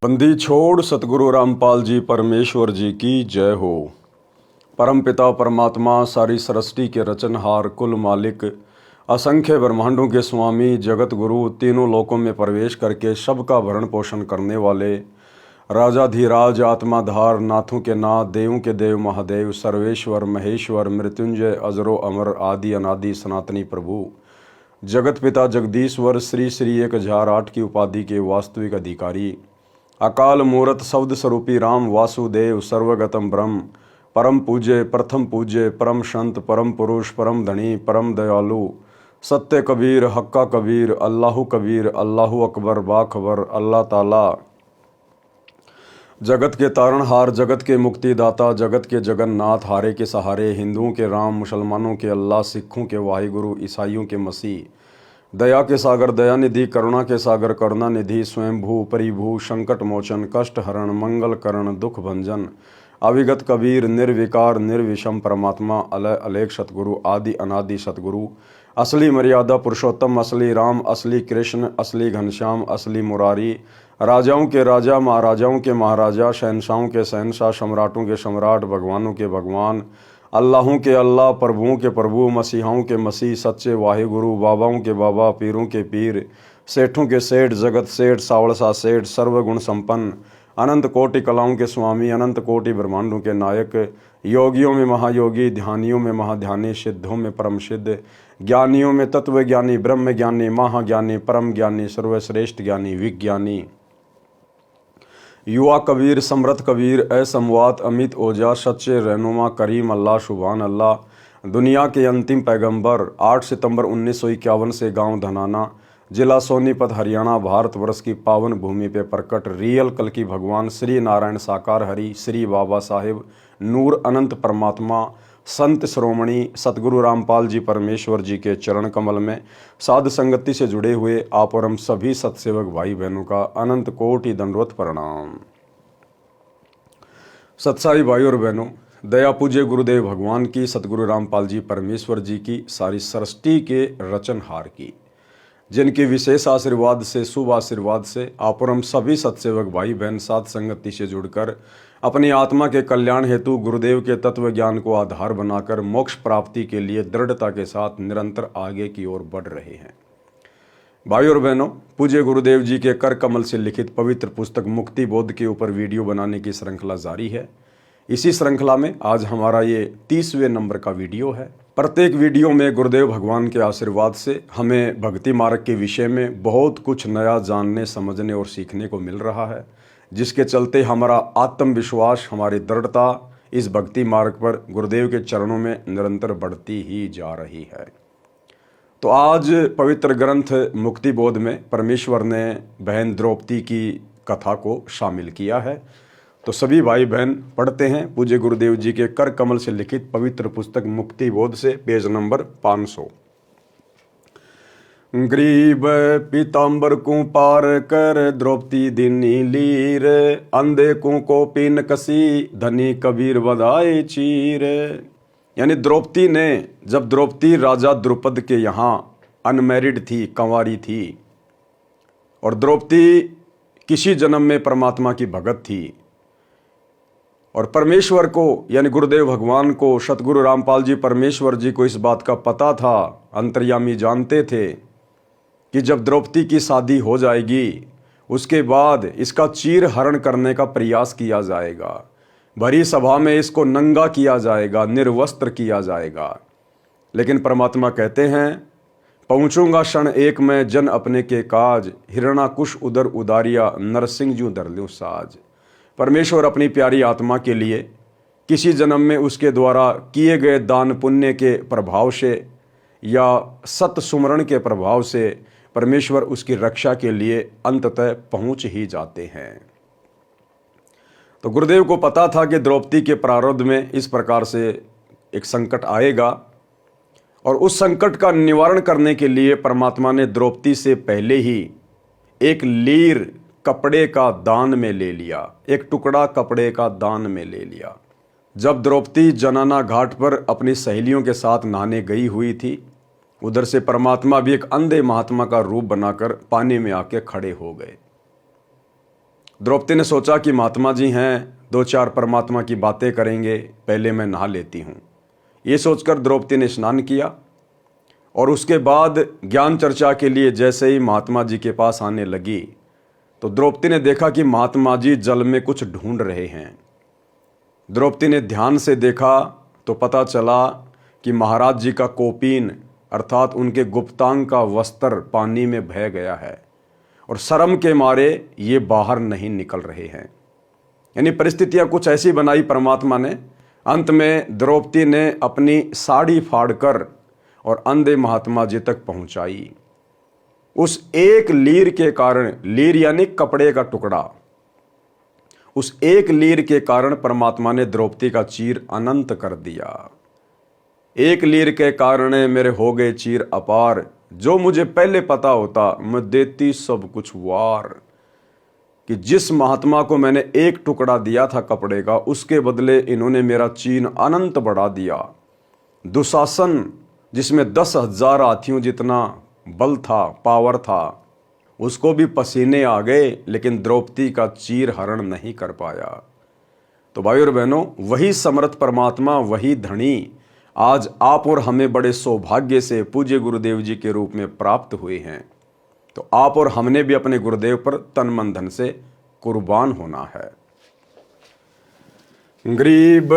बंदी छोड़ सतगुरु रामपाल जी परमेश्वर जी की जय हो। परम पिता परमात्मा सारी सृष्टि के रचनहार कुल मालिक असंख्य ब्रह्मांडों के स्वामी जगत गुरु तीनों लोकों में प्रवेश करके सबका भरण पोषण करने वाले राजाधिराज आत्माधार नाथों के नाथ देवों के देव महादेव सर्वेश्वर महेश्वर मृत्युंजय अजरो अमर आदि अनादि सनातनी प्रभु जगत पिता जगदीश्वर श्री श्री 1008 की उपाधि के वास्तविक अधिकारी अकाल मूरत शब्द स्वरूपी राम वासुदेव सर्वगतम ब्रह्म परम पूज्य प्रथम पूज्य परम संत परम पुरुष परम धनी परम दयालु सत्य कबीर हक्का कबीर अल्लाहु अकबर बाखबर अल्लाह ताला जगत के तारणहार जगत के मुक्तिदाता जगत के जगन्नाथ हारे के सहारे हिंदुओं के राम मुसलमानों के अल्लाह सिखों के वाहिगुरु ईसाइयों के मसीह दया के सागर दयानिधि करुणा के सागर करुणानिधि स्वयंभू परिभू संकट मोचन कष्ट हरण मंगल करण दुख भंजन अविगत कबीर निर्विकार निर्विषम परमात्मा अलय अलेख सतगुरु आदि अनादि सतगुरु असली मर्यादा पुरुषोत्तम असली राम असली कृष्ण असली घनश्याम असली मुरारी राजाओं के राजा महाराजाओं के महाराजा शहनशाहों के शहनशाह सम्राटों के सम्राट भगवानों के भगवान अल्लाहों के अल्लाह प्रभुओं के प्रभु मसीहाओं के मसीह सच्चे वाहिगुरु बाबाओं के बाबा पीरों के पीर सेठों के सेठ जगत सेठ सावड़सा सेठ सर्वगुण संपन्न अनंत कोटि कलाओं के स्वामी अनंत कोटि ब्रह्मांडों के नायक योगियों में महायोगी ध्यानियों में महाध्यानी सिद्धों में परम सिद्ध ज्ञानियों में तत्व ज्ञानी ब्रह्म ज्ञानी महाज्ञानी परम ज्ञानी सर्वश्रेष्ठ ज्ञानी विज्ञानी युवा कबीर समृद्ध कबीर असमवात अमित ओजा सच्चे रहनुमा करीम अल्लाह शुभान अल्लाह दुनिया के अंतिम पैगंबर 8 सितंबर 1951 से गांव धनाना जिला सोनीपत हरियाणा भारतवर्ष की पावन भूमि पे प्रकट रियल कल की भगवान श्री नारायण साकार हरि श्री बाबा साहिब नूर अनंत परमात्मा संत श्रोमणी सतगुरु रामपाल जी परमेश्वर जी के चरण कमल में साध संगति से जुड़े हुए आप और हम सभी सत्सेवक भाई बहनों का अनंत कोटि दंडवत प्रणाम। सत्साई भाई और बहनों, दया पूज्य गुरुदेव भगवान की सतगुरु रामपाल जी परमेश्वर जी की सारी सृष्टि के रचनहार की जिनके विशेष आशीर्वाद से शुभ आशीर्वाद से आप और हम सभी सत्सेवक भाई बहन साध संगति से जुड़कर अपनी आत्मा के कल्याण हेतु गुरुदेव के तत्व ज्ञान को आधार बनाकर मोक्ष प्राप्ति के लिए दृढ़ता के साथ निरंतर आगे की ओर बढ़ रहे हैं। भाई और बहनों, पूज्य गुरुदेव जी के कर कमल से लिखित पवित्र पुस्तक मुक्ति बोध के ऊपर वीडियो बनाने की श्रृंखला जारी है। इसी श्रृंखला में आज हमारा ये 30वें नंबर का वीडियो है। प्रत्येक वीडियो में गुरुदेव भगवान के आशीर्वाद से हमें भक्ति मार्ग के विषय में बहुत कुछ नया जानने समझने और सीखने को मिल रहा है, जिसके चलते हमारा आत्मविश्वास हमारी दृढ़ता इस भक्ति मार्ग पर गुरुदेव के चरणों में निरंतर बढ़ती ही जा रही है। तो आज पवित्र ग्रंथ मुक्ति बोध में परमेश्वर ने बहन द्रौपदी की कथा को शामिल किया है। तो सभी भाई बहन पढ़ते हैं पूज्य गुरुदेव जी के कर कमल से लिखित पवित्र पुस्तक मुक्ति बोध से पेज नंबर 500। ग्रीब पीताम्बर को पार कर द्रौपदी दिनी लीर अंधे को पीन कसी धनी कबीर बधाए चीर। यानी द्रौपदी ने, जब द्रौपदी राजा द्रुपद के यहाँ अनमैरिड थी, कंवारी थी, और द्रौपदी किसी जन्म में परमात्मा की भगत थी और परमेश्वर को यानी गुरुदेव भगवान को सतगुरु रामपाल जी परमेश्वर जी को इस बात का पता था, अंतर्यामी जानते थे कि जब द्रौपदी की शादी हो जाएगी उसके बाद इसका चीर हरण करने का प्रयास किया जाएगा, भरी सभा में इसको नंगा किया जाएगा, निर्वस्त्र किया जाएगा। लेकिन परमात्मा कहते हैं, पहुँचूंगा क्षण एक में जन अपने के काज हिरणाकुश उदर उदारिया नरसिंह जू धर लूं साज। परमेश्वर अपनी प्यारी आत्मा के लिए किसी जन्म में उसके द्वारा किए गए दान पुण्य के प्रभाव से या सत सुमरण के प्रभाव से परमेश्वर उसकी रक्षा के लिए अंततः पहुंच ही जाते हैं। तो गुरुदेव को पता था कि द्रौपदी के प्रारब्ध में इस प्रकार से एक संकट आएगा और उस संकट का निवारण करने के लिए परमात्मा ने द्रौपदी से पहले ही एक लीर कपड़े का दान में ले लिया, एक टुकड़ा कपड़े का दान में ले लिया। जब द्रौपदी जनाना घाट पर अपनी सहेलियों के साथ नहाने गई हुई थी, उधर से परमात्मा भी एक अंधे महात्मा का रूप बनाकर पानी में आके खड़े हो गए। द्रौपदी ने सोचा कि महात्मा जी हैं, दो चार परमात्मा की बातें करेंगे, पहले मैं नहा लेती हूँ। ये सोचकर द्रौपदी ने स्नान किया और उसके बाद ज्ञान चर्चा के लिए जैसे ही महात्मा जी के पास आने लगी तो द्रौपदी ने देखा कि महात्मा जी जल में कुछ ढूंढ रहे हैं। द्रौपदी ने ध्यान से देखा तो पता चला कि महाराज जी का कोपीन अर्थात उनके गुप्तांग का वस्त्र पानी में बह गया है और शर्म के मारे ये बाहर नहीं निकल रहे हैं। यानी परिस्थितियां कुछ ऐसी बनाई परमात्मा ने। अंत में द्रौपदी ने अपनी साड़ी फाड़कर और अंधे महात्मा जी तक पहुंचाई। उस एक लीर के कारण, लीर यानी कपड़े का टुकड़ा, उस एक लीर के कारण परमात्मा ने द्रौपदी का चीर अनंत कर दिया। एक लीर के कारण मेरे हो गए चीर अपार, जो मुझे पहले पता होता मैं देती सब कुछ वार। कि जिस महात्मा को मैंने एक टुकड़ा दिया था कपड़े का, उसके बदले इन्होंने मेरा चीन अनंत बढ़ा दिया। दुशासन जिसमें 10,000 हाथियों जितना बल था, पावर था, उसको भी पसीने आ गए, लेकिन द्रौपदी का चीर हरण नहीं कर पाया। तो भाई और बहनों, वही समर्थ परमात्मा, वही धनी आज आप और हमें बड़े सौभाग्य से पूज्य गुरुदेव जी के रूप में प्राप्त हुए हैं। तो आप और हमने भी अपने गुरुदेव पर तन मन धन से कुर्बान होना है। गरीब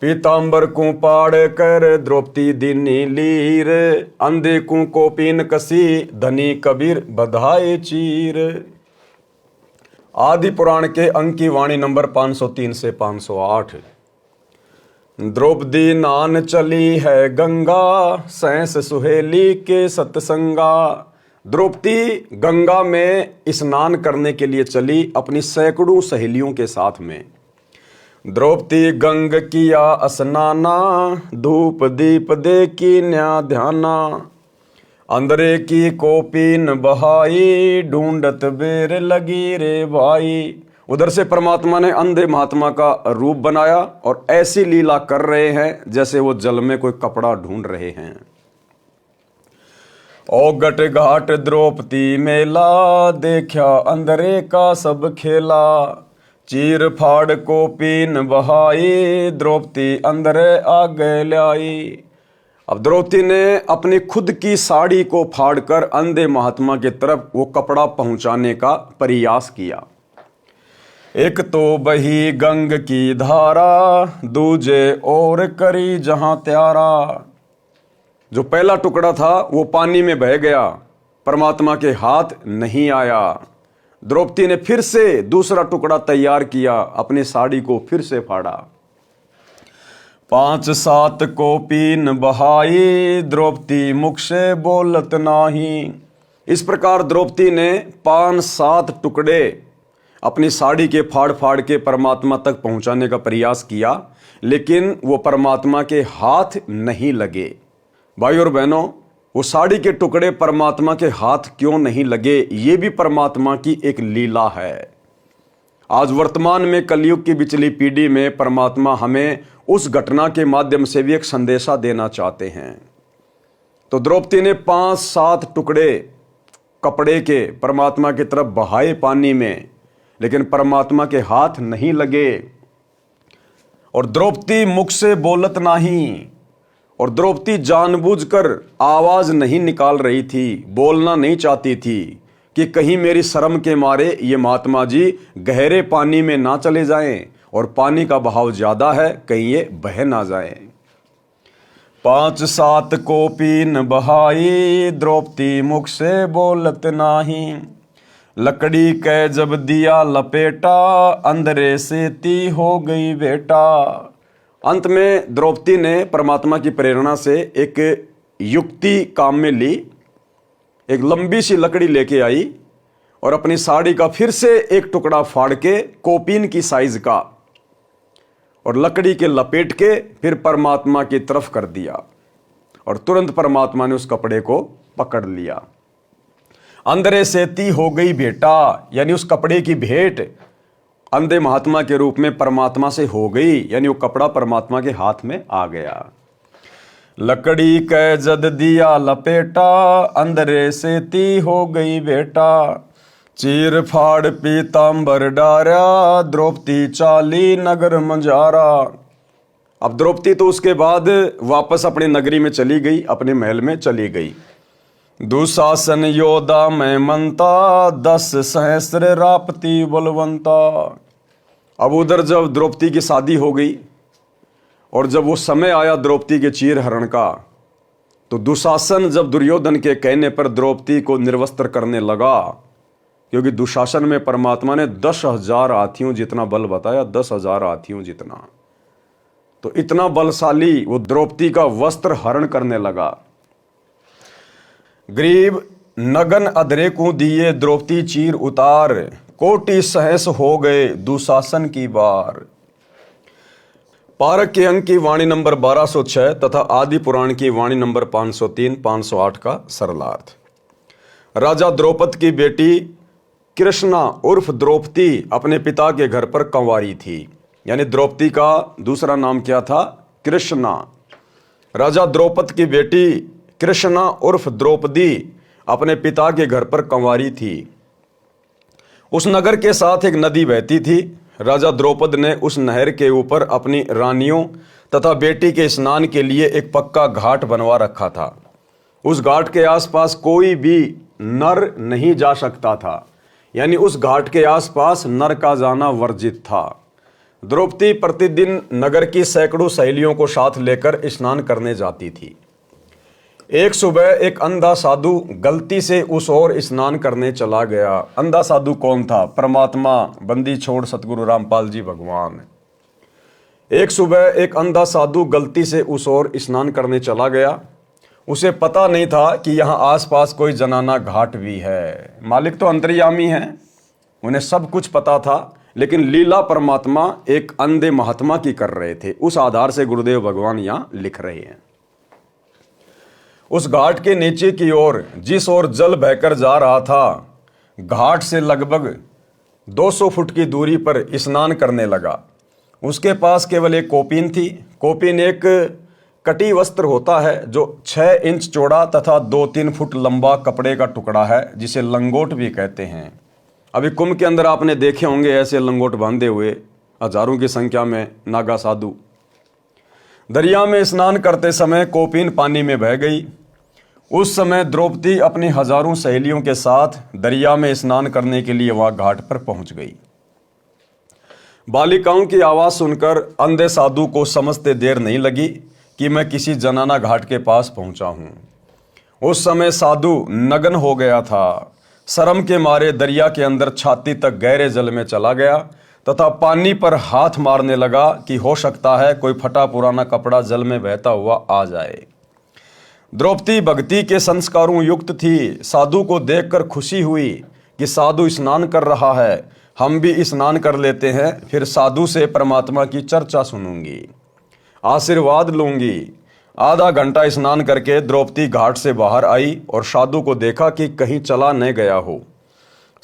पीतांबर को पाड़ कर द्रौपदी दीनी लीर, अंधे को कोपीन कसी धनी कबीर बधाए चीर। आदि पुराण के अंक की वाणी नंबर 503 से 508। द्रौपदी नान चली है गंगा, सैंस सुहेली के सत्संगा। द्रौपदी गंगा में स्नान करने के लिए चली अपनी सैकड़ों सहेलियों के साथ में। द्रौपदी गंग किया स्नाना, धूप दीप दे की न्या ध्याना। अंदरे की कोपीन बहाई, ढूंढत बेर लगी रे भाई। उधर से परमात्मा ने अंधे महात्मा का रूप बनाया और ऐसी लीला कर रहे हैं जैसे वो जल में कोई कपड़ा ढूंढ रहे हैं। ओगट घाट द्रौपदी मेला, देखा अंधरे का सब खेला। चीर फाड़ कोपीन बहाई, द्रौपदी अंधरे आगे लाई। अब द्रौपदी ने अपनी खुद की साड़ी को फाड़कर अंधे महात्मा की तरफ वो कपड़ा पहुंचाने का प्रयास किया। एक तो बही गंग की धारा, दूजे और करी जहां त्यारा। जो पहला टुकड़ा था वो पानी में बह गया, परमात्मा के हाथ नहीं आया। द्रौपदी ने फिर से दूसरा टुकड़ा तैयार किया, अपनी साड़ी को फिर से फाड़ा। 5-7 कोपीन बहाई, द्रौपदी मुख से बोलत नाही। इस प्रकार द्रौपदी ने 5-7 टुकड़े अपनी साड़ी के फाड़ फाड़ के परमात्मा तक पहुंचाने का प्रयास किया, लेकिन वो परमात्मा के हाथ नहीं लगे। भाई और बहनों, वो साड़ी के टुकड़े परमात्मा के हाथ क्यों नहीं लगे, ये भी परमात्मा की एक लीला है। आज वर्तमान में कलयुग की बिचली पीढ़ी में परमात्मा हमें उस घटना के माध्यम से भी एक संदेशा देना चाहते हैं। तो द्रौपदी ने 5-7 टुकड़े कपड़े के परमात्मा की तरफ बहाए पानी में, लेकिन परमात्मा के हाथ नहीं लगे। और द्रौपदी मुख से बोलत नहीं, और द्रौपदी जानबूझकर आवाज नहीं निकाल रही थी, बोलना नहीं चाहती थी कि कहीं मेरी शर्म के मारे ये महात्मा जी गहरे पानी में ना चले जाएं और पानी का बहाव ज्यादा है, कहीं ये बह ना जाए। 5-7 कोपीन बहाई, द्रौपदी मुख से बोलत नाही। लकड़ी के जब दिया लपेटा, अंधरे से ती हो गई बेटा। अंत में द्रौपदी ने परमात्मा की प्रेरणा से एक युक्ति काम में ली। एक लंबी सी लकड़ी लेके आई और अपनी साड़ी का फिर से एक टुकड़ा फाड़ के कोपीन की साइज का और लकड़ी के लपेट के फिर परमात्मा की तरफ कर दिया और तुरंत परमात्मा ने उस कपड़े को पकड़ लिया। अंधरे से ती हो गई भेंटा, यानी उस कपड़े की भेंट अंधे महात्मा के रूप में परमात्मा से हो गई, यानी वो कपड़ा परमात्मा के हाथ में आ गया। लकड़ी के जद दिया लपेटा, अंधरे से ती हो गई बेटा। चीर फाड़ पीताम्बर डारा, द्रौपदी चाली नगर मंजारा। अब द्रौपदी तो उसके बाद वापस अपनी नगरी में चली गई, अपने महल में चली गई। दुशासन योद्धा में मनता, 10 सहस्र रापती बलवंता। अब उधर जब द्रौपदी की शादी हो गई और जब वो समय आया द्रौपदी के चीर हरण का, तो दुशासन जब दुर्योधन के कहने पर द्रौपदी को निर्वस्त्र करने लगा, क्योंकि दुशासन में परमात्मा ने 10,000 हाथियों जितना बल बताया, 10,000 हाथियों जितना, तो इतना बलशाली वो द्रौपदी का वस्त्र हरण करने लगा। ग्रीब नगन अधरे को दिए, द्रौपदी चीर उतार, कोटि सहस हो गए दुशासन की बार। पारक के अंक की वाणी नंबर 1206 तथा आदि पुराण की वाणी नंबर 503, 508 का सरलार्थ। राजा द्रौपद की बेटी कृष्णा उर्फ द्रौपदी अपने पिता के घर पर कंवारी थी, यानी द्रौपदी का दूसरा नाम क्या था? कृष्णा। राजा द्रौपद की बेटी कृष्णा उर्फ द्रौपदी अपने पिता के घर पर कंवारी थी। उस नगर के साथ एक नदी बहती थी। राजा द्रौपद ने उस नहर के ऊपर अपनी रानियों तथा बेटी के स्नान के लिए एक पक्का घाट बनवा रखा था। उस घाट के आसपास कोई भी नर नहीं जा सकता था, यानी उस घाट के आसपास नर का जाना वर्जित था। द्रौपदी प्रतिदिन नगर की सैकड़ों सहेलियों को साथ लेकर स्नान करने जाती थी। एक सुबह एक अंधा साधु गलती से उस ओर स्नान करने चला गया। अंधा साधु कौन था? परमात्मा बंदी छोड़ सतगुरु रामपाल जी भगवान। एक सुबह एक अंधा साधु गलती से उस ओर स्नान करने चला गया। उसे पता नहीं था कि यहाँ आसपास कोई जनाना घाट भी है। मालिक तो अंतर्यामी हैं, उन्हें सब कुछ पता था, लेकिन लीला परमात्मा एक अंधे महात्मा की कर रहे थे। उस आधार से गुरुदेव भगवान यहाँ लिख रहे हैं। उस घाट के नीचे की ओर जिस ओर जल बहकर जा रहा था, घाट से लगभग 200 फुट की दूरी पर स्नान करने लगा। उसके पास केवल एक कोपीन थी। कोपीन एक कटी वस्त्र होता है जो 6 इंच चौड़ा तथा 2-3 फुट लंबा कपड़े का टुकड़ा है, जिसे लंगोट भी कहते हैं। अभी कुंभ के अंदर आपने देखे होंगे ऐसे लंगोट बांधे हुए हजारों की संख्या में नागा साधु। दरिया में स्नान करते समय कोपीन पानी में बह गई। उस समय द्रौपदी अपनी हजारों सहेलियों के साथ दरिया में स्नान करने के लिए वहां घाट पर पहुंच गई। बालिकाओं की आवाज सुनकर अंधे साधु को समझते देर नहीं लगी कि मैं किसी जनाना घाट के पास पहुंचा हूं। उस समय साधु नग्न हो गया था। शर्म के मारे दरिया के अंदर छाती तक गहरे जल में चला गया तथा पानी पर हाथ मारने लगा कि हो सकता है कोई फटा पुराना कपड़ा जल में बहता हुआ आ जाए। द्रौपदी भक्ति के संस्कारों युक्त थी। साधु को देखकर खुशी हुई कि साधु स्नान कर रहा है, हम भी स्नान कर लेते हैं, फिर साधु से परमात्मा की चर्चा सुनूंगी, आशीर्वाद लूंगी। आधा घंटा स्नान करके द्रौपदी घाट से बाहर आई और साधु को देखा कि कहीं चला न गया हो।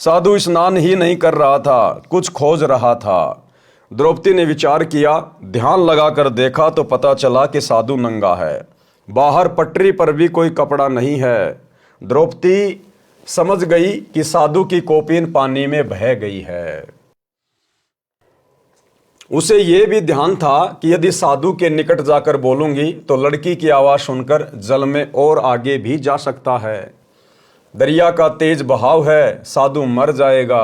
साधु स्नान ही नहीं कर रहा था, कुछ खोज रहा था। द्रौपदी ने विचार किया, ध्यान लगाकर देखा तो पता चला कि साधु नंगा है। बाहर पटरी पर भी कोई कपड़ा नहीं है। द्रौपदी समझ गई कि साधु की कोपीन पानी में बह गई है। उसे यह भी ध्यान था कि यदि साधु के निकट जाकर बोलूंगी तो लड़की की आवाज सुनकर जल में और आगे भी जा सकता है। दरिया का तेज बहाव है, साधु मर जाएगा।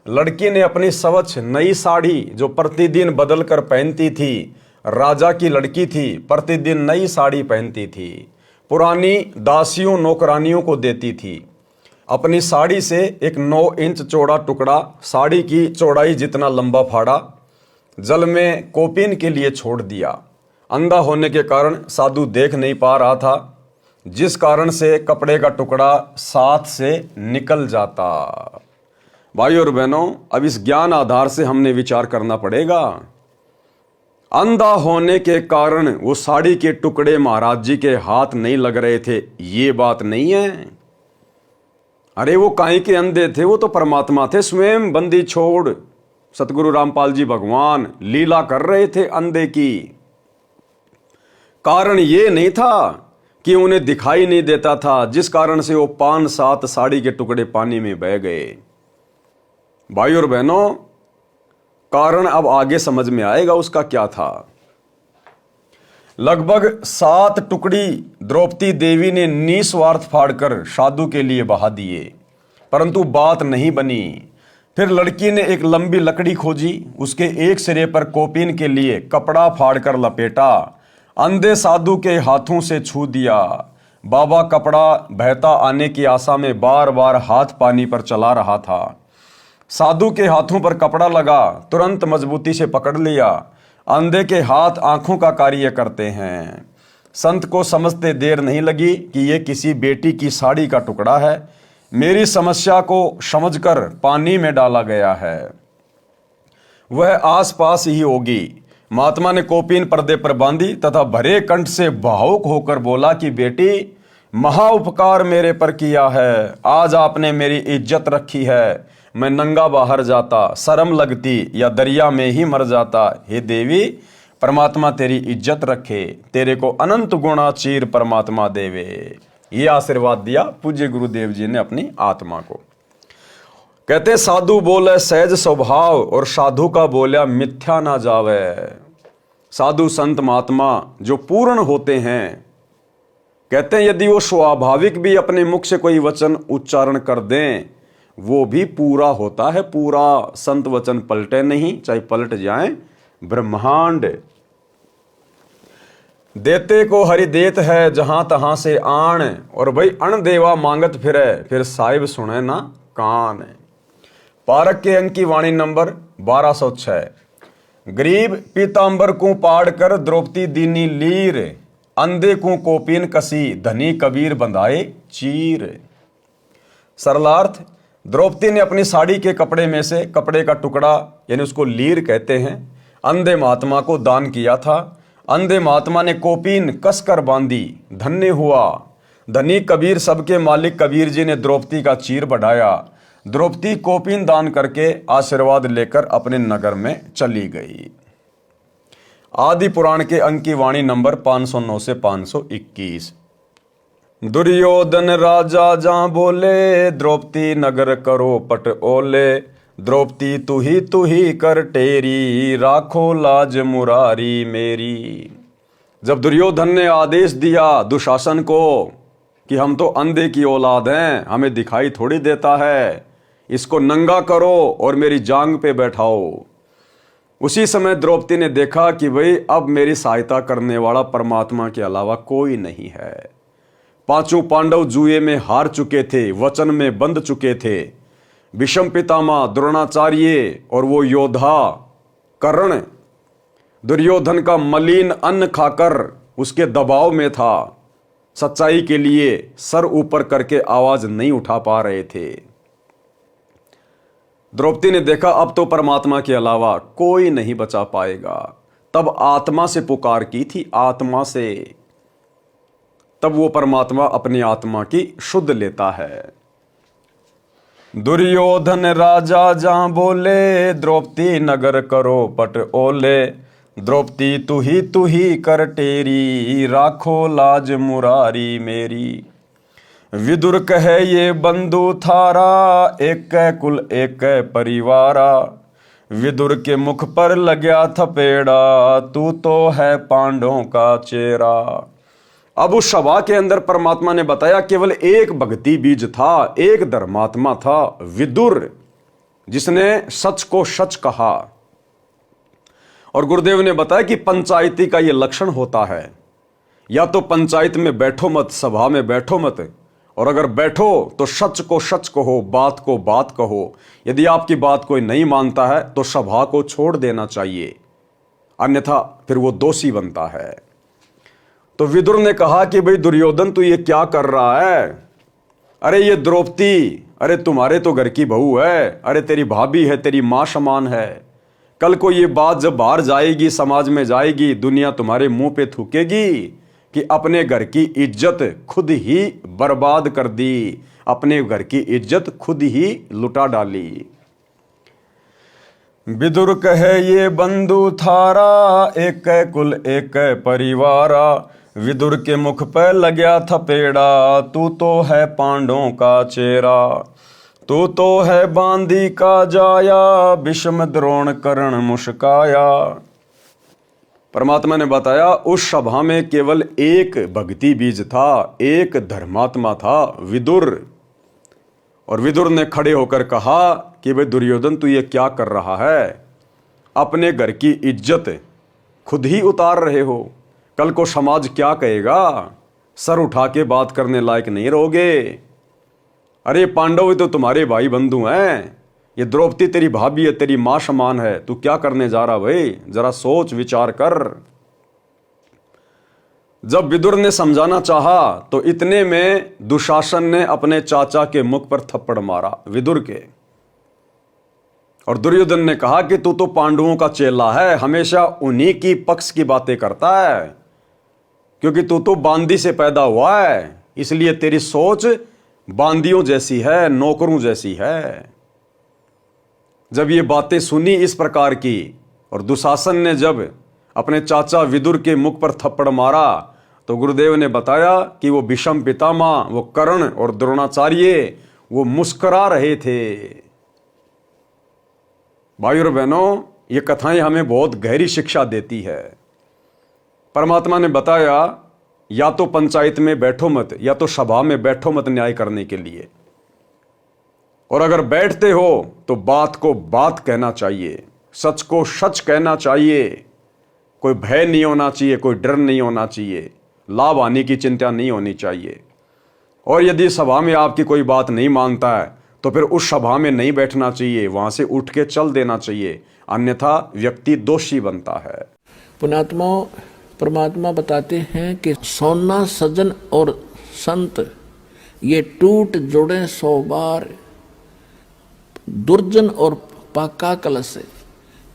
लड़की ने अपनी स्वच्छ नई साड़ी जो प्रतिदिन बदल कर पहनती थी, राजा की लड़की थी, प्रतिदिन नई साड़ी पहनती थी, पुरानी दासियों नौकरानियों को देती थी। अपनी साड़ी से एक 9 इंच चौड़ा टुकड़ा साड़ी की चौड़ाई जितना लंबा फाड़ा जल में कोपीन के लिए छोड़ दिया। अंधा होने के कारण साधु देख नहीं पा रहा था, जिस कारण से कपड़े का टुकड़ा साथ से निकल जाता। भाइयों और बहनों, अब इस ज्ञान आधार से हमने विचार करना पड़ेगा। अंधा होने के कारण वो साड़ी के टुकड़े महाराज जी के हाथ नहीं लग रहे थे, ये बात नहीं है। अरे वो काहे के अंधे थे? वो तो परमात्मा थे, स्वयं बंदी छोड़ सतगुरु रामपाल जी भगवान लीला कर रहे थे अंधे की। कारण ये नहीं था कि उन्हें दिखाई नहीं देता था, जिस कारण से वो 5-7 साड़ी के टुकड़े पानी में बह गए। भाई और बहनों, कारण अब आगे समझ में आएगा उसका क्या था। लगभग 7 टुकड़ी द्रौपदी देवी ने निस्वार्थ फाड़कर साधु के लिए बहा दिए, परंतु बात नहीं बनी। फिर लड़की ने एक लंबी लकड़ी खोजी, उसके एक सिरे पर कोपिन के लिए कपड़ा फाड़कर लपेटा, अंधे साधु के हाथों से छू दिया। बाबा कपड़ा बहता आने की आशा में बार बार हाथ पानी पर चला रहा था। साधु के हाथों पर कपड़ा लगा, तुरंत मजबूती से पकड़ लिया। अंधे के हाथ आंखों का कार्य करते हैं। संत को समझते देर नहीं लगी कि ये किसी बेटी की साड़ी का टुकड़ा है। मेरी समस्या को समझकर पानी में डाला गया है, वह आसपास ही होगी। महात्मा ने कोपीन पर्दे पर बांधी तथा भरे कंठ से भावुक होकर बोला कि बेटी, महा उपकार मेरे पर किया है। आज आपने मेरी इज्जत रखी है। मैं नंगा बाहर जाता, शर्म लगती या दरिया में ही मर जाता। हे देवी, परमात्मा तेरी इज्जत रखे, तेरे को अनंत गुणा चीर परमात्मा देवे। ये आशीर्वाद दिया पूज्य गुरुदेव जी ने अपनी आत्मा को। कहते साधु बोले सहज स्वभाव और साधु का बोला मिथ्या ना जावे। साधु संत महात्मा जो पूर्ण होते हैं, कहते हैं यदि वो स्वाभाविक भी अपने मुख से कोई वचन उच्चारण कर दें, वो भी पूरा होता है। पूरा संत वचन पलटे नहीं, चाहे पलट जाएं ब्रह्मांड। देते को हरि देत है जहां तहां से आण, और भाई अण देवा मांगत फिर साहिब सुने ना कान। पारक के अंक की वाणी नंबर 1206। गरीब पीतांबर को पाड़ कर द्रौपदी दीनी लीर, अंधे को कोपीन कसी धनी कबीर बंधाए चीर। सरलार्थ, द्रौपदी ने अपनी साड़ी के कपड़े में से कपड़े का टुकड़ा, यानी उसको लीर कहते हैं, अंधे महात्मा को दान किया था। अंधे महात्मा ने कोपीन कसकर बांधी, धन्य हुआ। धनी कबीर सबके मालिक कबीर जी ने द्रौपदी का चीर बढ़ाया। द्रौपदी कोपीन दान करके आशीर्वाद लेकर अपने नगर में चली गई। आदि पुराण के अंक की वाणी नंबर 509 से 521। दुर्योधन राजा जहां बोले, द्रौपदी नगर करो पट ओले। द्रौपदी तू ही कर टेरी, राखो लाज मुरारी मेरी। जब दुर्योधन ने आदेश दिया दुशासन को कि हम तो अंधे की औलाद हैं, हमें दिखाई थोड़ी देता है, इसको नंगा करो और मेरी जांग पे बैठाओ। उसी समय द्रौपदी ने देखा कि भाई अब मेरी सहायता करने वाला परमात्मा के अलावा कोई नहीं है। पांचों पांडव जुए में हार चुके थे, वचन में बंध चुके थे। भीष्म पितामह, द्रोणाचार्य और वो योद्धा कर्ण दुर्योधन का मलिन अन्न खाकर उसके दबाव में था। सच्चाई के लिए सर ऊपर करके आवाज नहीं उठा पा रहे थे। द्रौपदी ने देखा अब तो परमात्मा के अलावा कोई नहीं बचा पाएगा। तब आत्मा से पुकार की थी, आत्मा से। तब वो परमात्मा अपनी आत्मा की शुद्ध लेता है। दुर्योधन राजा जहां बोले, द्रौपदी नगर करो पट ओले। द्रौपदी तू ही कर टेरी, राखो लाज मुरारी मेरी। विदुर कहे ये बंधु थारा, एक कुल एक परिवारा। विदुर के मुख पर लग्या थपेड़ा, तू तो है पांडवों का चेहरा। अब उस सभा के अंदर परमात्मा ने बताया केवल एक भक्ति बीज था, एक धर्मात्मा था, विदुर, जिसने सच को सच कहा। और गुरुदेव ने बताया कि पंचायती का यह लक्षण होता है, या तो पंचायत में बैठो मत, सभा में बैठो मत, और अगर बैठो तो सच को सच कहो, बात को बात कहो। यदि आपकी बात कोई नहीं मानता है तो सभा को छोड़ देना चाहिए, अन्यथा फिर वो दोषी बनता है। तो विदुर ने कहा कि भाई दुर्योधन तू ये क्या कर रहा है? अरे ये द्रौपदी, अरे तुम्हारे तो घर की बहू है, अरे तेरी भाभी है, तेरी माँ समान है। कल को ये बात जब बाहर जाएगी, समाज में जाएगी, दुनिया तुम्हारे मुंह पे थूकेगी कि अपने घर की इज्जत खुद ही बर्बाद कर दी, अपने घर की इज्जत खुद ही लुटा डाली। विदुर कहे ये बंधु थारा, एक कुल एक परिवारा। विदुर के मुख पर लग्या थपेड़ा, तू तो है पांडवों का चेहरा। तू तो है बांदी का जाया, विषम द्रोण कर्ण मुस्काया। परमात्मा ने बताया उस सभा में केवल एक भक्ति बीज था, एक धर्मात्मा था, विदुर। और विदुर ने खड़े होकर कहा कि भाई दुर्योधन, तू ये क्या कर रहा है? अपने घर की इज्जत खुद ही उतार रहे हो। कल को समाज क्या कहेगा? सर उठा के बात करने लायक नहीं रहोगे। अरे पांडव तो तुम्हारे भाई बंधु हैं, ये द्रौपदी तेरी भाभी है, तेरी मां समान है, तू क्या करने जा रहा भाई? जरा सोच विचार कर। जब विदुर ने समझाना चाहा तो इतने में दुशासन ने अपने चाचा के मुख पर थप्पड़ मारा, विदुर के। और दुर्योधन ने कहा कि तू तो पांडवों का चेला है, हमेशा उन्हीं की पक्ष की बातें करता है, क्योंकि तू तो बांदी से पैदा हुआ है, इसलिए तेरी सोच बांदियों जैसी है, नौकरों जैसी है। जब ये बातें सुनी इस प्रकार की और दुशासन ने जब अपने चाचा विदुर के मुख पर थप्पड़ मारा तो गुरुदेव ने बताया कि वो भीष्म पितामह, वो कर्ण और द्रोणाचार्य वो मुस्कुरा रहे थे। भाइयों और बहनों, ये कथाएं हमें बहुत गहरी शिक्षा देती है। परमात्मा ने बताया या तो पंचायत में बैठो मत, या तो सभा में बैठो मत न्याय करने के लिए। और अगर बैठते हो तो बात को बात कहना चाहिए, सच को सच कहना चाहिए। कोई भय नहीं होना चाहिए, कोई डर नहीं होना चाहिए, लाभ हानि की चिंता नहीं होनी चाहिए। और यदि सभा में आपकी कोई बात नहीं मानता है तो फिर उस सभा में नहीं बैठना चाहिए, वहां से उठ के चल देना चाहिए, अन्यथा व्यक्ति दोषी बनता है। पुण्यात्मा परमात्मा बताते हैं कि सोना सजन और संत ये टूट जुड़े 100 बार, दुर्जन और पाका कलश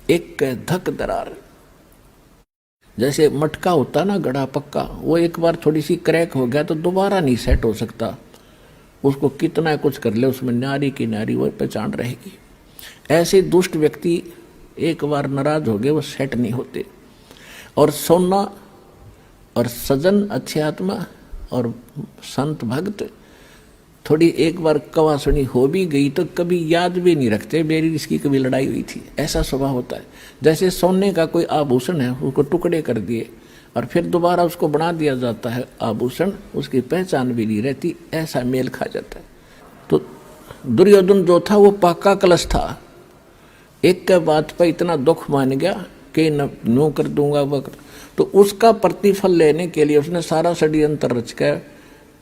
एक धक दरार। जैसे मटका होता ना गड़ा पक्का, वो एक बार थोड़ी सी क्रैक हो गया तो दोबारा नहीं सेट हो सकता, उसको कितना कुछ कर ले उसमें नारी की नारी वो पहचान रहेगी। ऐसे दुष्ट व्यक्ति एक बार नाराज हो गए वो सेट नहीं होते। और सोना और सजन अच्छी आत्मा और संत भक्त थोड़ी एक बार कवा सुनी हो भी गई तो कभी याद भी नहीं रखते मेरी इसकी कभी लड़ाई हुई थी, ऐसा स्वभाव होता है। जैसे सोने का कोई आभूषण है उसको टुकड़े कर दिए और फिर दोबारा उसको बना दिया जाता है आभूषण, उसकी पहचान भी नहीं रहती, ऐसा मेल खा जाता है। तो दुर्योधन जो था वो पाका कलश था, एक के बात पर इतना दुख मान गया कि नो कर दूंगा वह कर। तो उसका प्रतिफल लेने के लिए उसने सारा षड्यंत्र रच कर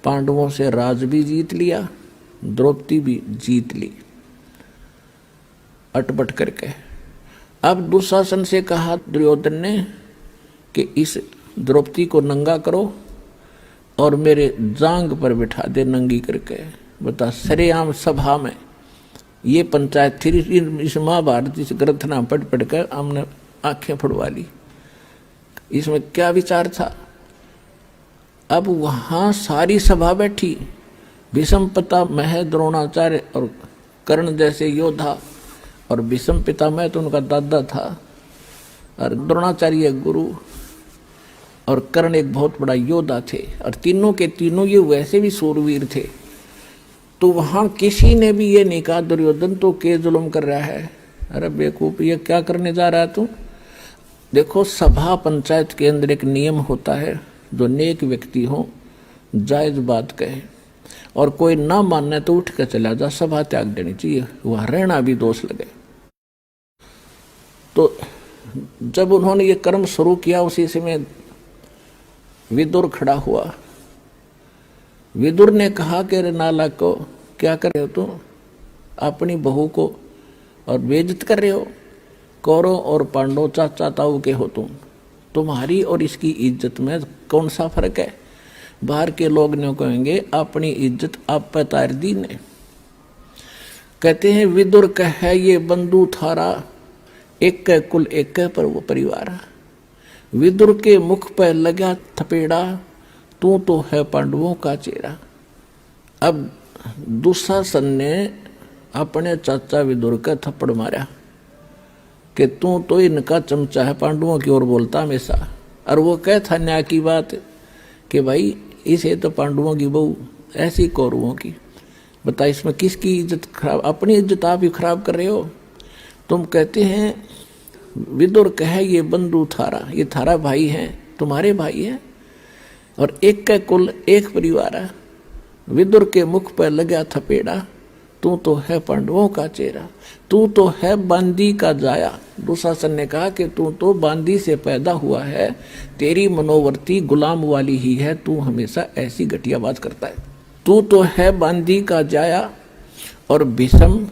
पांडवों से राज भी जीत लिया, द्रौपदी भी जीत ली अटपट करके। अब दुशासन से कहा दुर्योधन ने कि इस द्रौपदी को नंगा करो और मेरे जांग पर बिठा दे नंगी करके। बता, सरेआम सभा में ये पंचायत थी, इस महाभारत इस ग्रंथना पढ़ पढ़ कर हमने आंखें फुड़वा ली। इसमें क्या विचार था? अब वहां सारी सभा बैठी, भीष्म पितामह द्रोणाचार्य और कर्ण जैसे योद्धा, और भीष्म पितामह तो उनका दादा था और द्रोणाचार्य गुरु और कर्ण एक बहुत बड़ा योद्धा थे, और तीनों के तीनों ये वैसे भी सूरवीर थे। तो वहां किसी ने भी ये नहीं कहा दुर्योधन तो के जुल्म कर रहा है, अरे बेवकूफ ये क्या करने जा रहा है तू। देखो सभा पंचायत के अंदर एक नियम होता है, जो नेक व्यक्ति हो जायज बात कहे और कोई ना मानने तो उठ कर चला जा, सभा त्याग देनी चाहिए, वहां रहना भी दोष लगे। तो जब उन्होंने ये कर्म शुरू किया उसी समय विदुर खड़ा हुआ। विदुर ने कहा कि रे नालायक को क्या कर रहे हो तुम, अपनी बहू को और बेइज्जत कर रहे हो। कौरव और पांडव चाचा ताऊ के हो तुम, तुम्हारी और इसकी इज्जत में कौन सा फर्क है। बाहर के लोग ने कहेंगे अपनी इज्जत आप पर तार दी ने। कहते हैं विदुर कहे ये बंधु थारा, एक के कुल एक के पर वो परिवार। विदुर के मुख पर लगा थपेड़ा, तू तो है पांडवों का चेहरा। अब दुशासन ने अपने चाचा विदुर का थप्पड़ मारा कि तू तो इनका चमचा है, पांडवों की ओर बोलता हमेशा। और वो कह था न्याय की बात कि भाई इसे तो पांडवों की बहू, ऐसी कौरवों की। बता इसमें किसकी इज्जत खराब, अपनी इज्जत आप ही खराब कर रहे हो। तुम कहते हैं, विदुर कहे ये बंधु थारा, ये थारा भाई है, तुम्हारे भाई है, और एक का कुल एक परिवार है। विदुर के मुख पर लगा थपेड़ा, तू तो है पांडवों का चेहरा, तू तो है बांदी का जाया। दुशासन ने कहा कि तू तो बांदी से पैदा हुआ है, तेरी मनोवर्ती गुलाम वाली ही है, तू हमेशा ऐसी घटिया बात करता है। तू तो है बांदी का जाया। और भीष्म,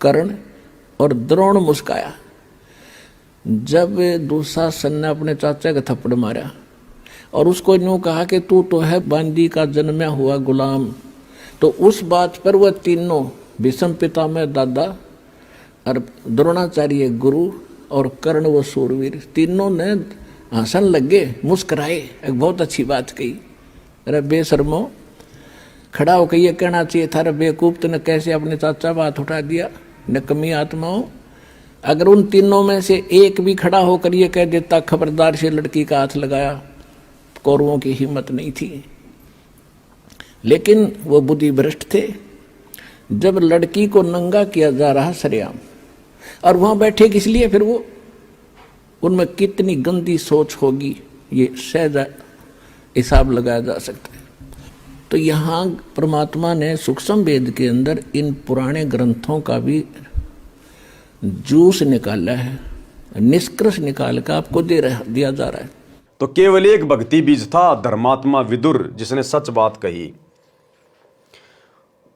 कर्ण और द्रोण मुस्काया। जब दुशासन ने अपने चाचा का थप्पड़ मारा और उसको यूं कहा कि तू तो है बांदी का जन्मा हुआ गुलाम, तो उस बात पर वह तीनों, भीष्म पितामह दादा और द्रोणाचार्य गुरु और कर्ण व सूरवीर, तीनों ने हंसन लगे, मुस्कराए, एक बहुत अच्छी बात कही। अरे बेशर्मो, खड़ा होकर ये कहना चाहिए था, बेवकूफ तूने कैसे अपने चाचा बात उठा दिया, नकमी आत्माओं। अगर उन तीनों में से एक भी खड़ा होकर ये कह देता खबरदार से लड़की का हाथ लगाया, कौरवों की हिम्मत नहीं थी। लेकिन वो बुद्धि भ्रष्ट थे। जब लड़की को नंगा किया जा रहा सरेआम, और वहां बैठे किस लिए, फिर वो, उनमें कितनी गंदी सोच होगी ये सहज हिसाब लगाया जा सकता है। तो यहाँ परमात्मा ने सूक्ष्म वेद के अंदर इन पुराने ग्रंथों का भी जूस निकाला है, निष्कर्ष निकाल कर आपको दिया जा रहा है। तो केवल एक भक्ति बीज था, धर्मात्मा विदुर, जिसने सच बात कही।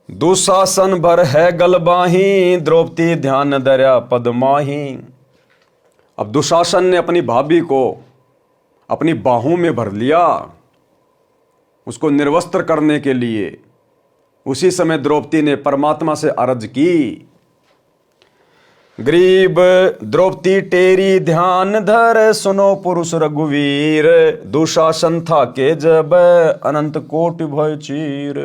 दुशासन भर है गलबाही, द्रौपदी ध्यान धर्या पदमाही। अब दुशासन ने अपनी भाभी को अपनी बाहों में भर लिया, उसको निर्वस्त्र करने के लिए। उसी समय द्रौपदी ने परमात्मा से अर्ज की, गरीब द्रौपदी टेरी ध्यान धर, सुनो पुरुष रघुवीर, दुशासन था के जब अनंत कोटि भय चीर।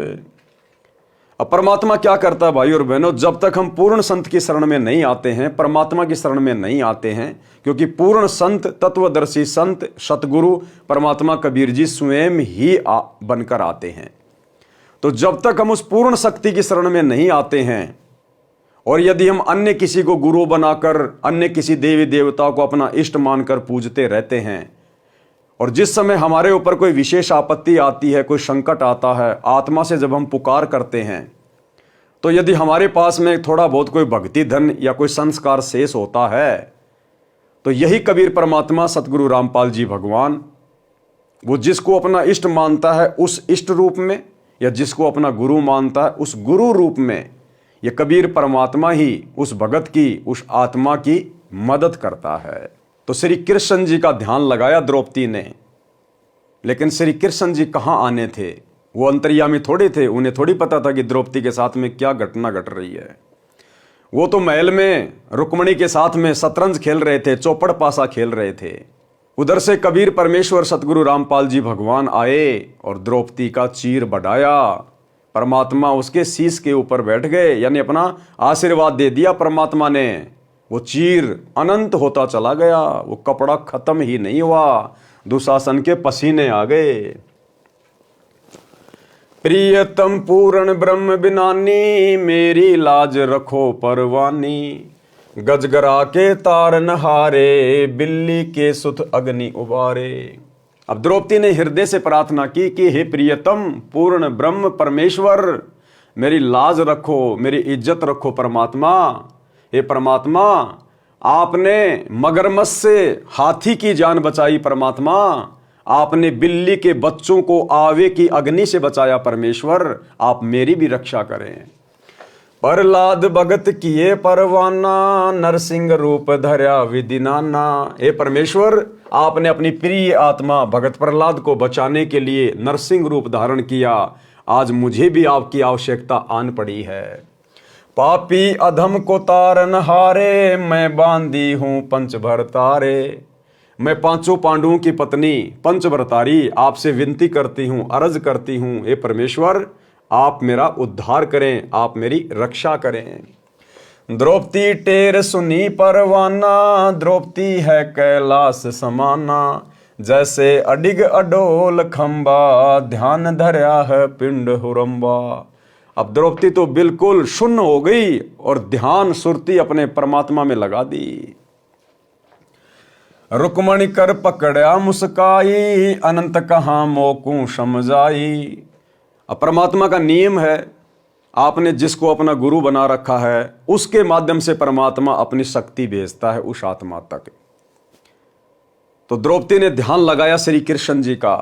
अब परमात्मा क्या करता है भाई और बहनों, जब तक हम पूर्ण संत की शरण में नहीं आते हैं, परमात्मा की शरण में नहीं आते हैं, क्योंकि पूर्ण संत, तत्वदर्शी संत, सतगुरु परमात्मा कबीर जी स्वयं ही बनकर आते हैं। तो जब तक हम उस पूर्ण शक्ति की शरण में नहीं आते हैं, और यदि हम अन्य किसी को गुरु बनाकर, अन्य किसी देवी देवता को अपना इष्ट मानकर पूजते रहते हैं, और जिस समय हमारे ऊपर कोई विशेष आपत्ति आती है, कोई संकट आता है, आत्मा से जब हम पुकार करते हैं, तो यदि हमारे पास में थोड़ा बहुत कोई भक्ति धन या कोई संस्कार शेष होता है, तो यही कबीर परमात्मा सतगुरु रामपाल जी भगवान, वो जिसको अपना इष्ट मानता है उस इष्ट रूप में, या जिसको अपना गुरु मानता है उस गुरु रूप में, ये कबीर परमात्मा ही उस भगत की, उस आत्मा की मदद करता है। तो श्री कृष्ण जी का ध्यान लगाया द्रौपदी ने, लेकिन श्री कृष्ण जी कहाँ आने थे, वो अंतर्यामी थोड़े थे, उन्हें थोड़ी पता था कि द्रौपदी के साथ में क्या घटना घट रही है। वो तो महल में रुक्मणी के साथ में शतरंज खेल रहे थे, चौपड़ पासा खेल रहे थे। उधर से कबीर परमेश्वर सतगुरु रामपाल जी भगवान आए और द्रौपदी का चीर बढ़ाया। परमात्मा उसके शीश के ऊपर बैठ गए, यानी अपना आशीर्वाद दे दिया परमात्मा ने। वो चीर अनंत होता चला गया, वो कपड़ा खत्म ही नहीं हुआ, दुशासन के पसीने आ गए। प्रियतम पूर्ण ब्रह्म बिनानी, मेरी लाज रखो परवानी, गजगरा के तार नहारे, बिल्ली के सुत अग्नि उबारे। अब द्रौपदी ने हृदय से प्रार्थना की कि हे प्रियतम पूर्ण ब्रह्म परमेश्वर, मेरी लाज रखो, मेरी इज्जत रखो परमात्मा। हे परमात्मा, आपने मगरमच्छ से हाथी की जान बचाई परमात्मा, आपने बिल्ली के बच्चों को आवे की अग्नि से बचाया परमेश्वर, आप मेरी भी रक्षा करें। प्रहलाद भगत किए परवाना, नरसिंह रूप धर्या विधि नाना। हे परमेश्वर, आपने अपनी प्रिय आत्मा भगत प्रहलाद को बचाने के लिए नरसिंह रूप धारण किया, आज मुझे भी आपकी आवश्यकता आन पड़ी है। पापी अधम को तारन हारे, मैं बांधी हूं पंचभरतारे। मैं पांचों पांडवों की पत्नी पंचभरतारी आपसे विनती करती हूं, अर्ज करती हूं, हे परमेश्वर आप मेरा उद्धार करें, आप मेरी रक्षा करें। द्रौपदी टेर सुनी परवाना, द्रौपदी है कैलाश समाना, जैसे अडिग अडोल खंबा, ध्यान धर्या है पिंड हुरंबा। अब द्रौपदी तो बिल्कुल शून्य हो गई और ध्यान सुरती अपने परमात्मा में लगा दी। रुक्मणी कर पकड़ा मुस्काई, अनंत कहाँ मोकू समझाई। अब परमात्मा का नियम है, आपने जिसको अपना गुरु बना रखा है उसके माध्यम से परमात्मा अपनी शक्ति भेजता है उस आत्मा तक। तो द्रौपदी ने ध्यान लगाया श्री कृष्ण जी का,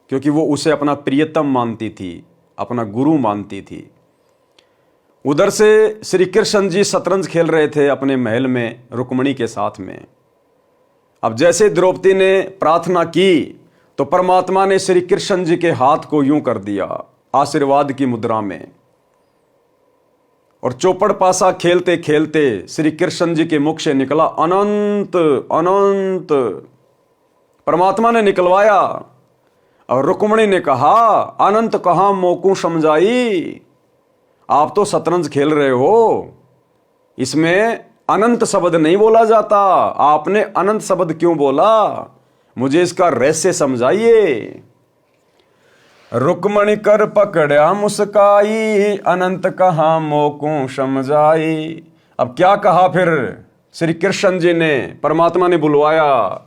क्योंकि वो उसे अपना प्रियतम मानती थी, अपना गुरु मानती थी। उधर से श्री कृष्ण जी शतरंज खेल रहे थे अपने महल में रुक्मणी के साथ में। अब जैसे द्रौपदी ने प्रार्थना की तो परमात्मा ने श्री कृष्ण जी के हाथ को यूं कर दिया आशीर्वाद की मुद्रा में, और चौपड़ पासा खेलते खेलते श्री कृष्ण जी के मुख से निकला अनंत अनंत। परमात्मा ने निकलवाया और रुक्मणी ने कहा अनंत कहां मोकू समझाई। आप तो शतरंज खेल रहे हो, इसमें अनंत शब्द नहीं बोला जाता, आपने अनंत शब्द क्यों बोला, मुझे इसका रहस्य समझाइए। रुक्मणी कर पकड़ा मुस्काई, अनंत कहां मोकू समझाई। अब क्या कहा फिर श्री कृष्ण जी ने, परमात्मा ने बुलवाया,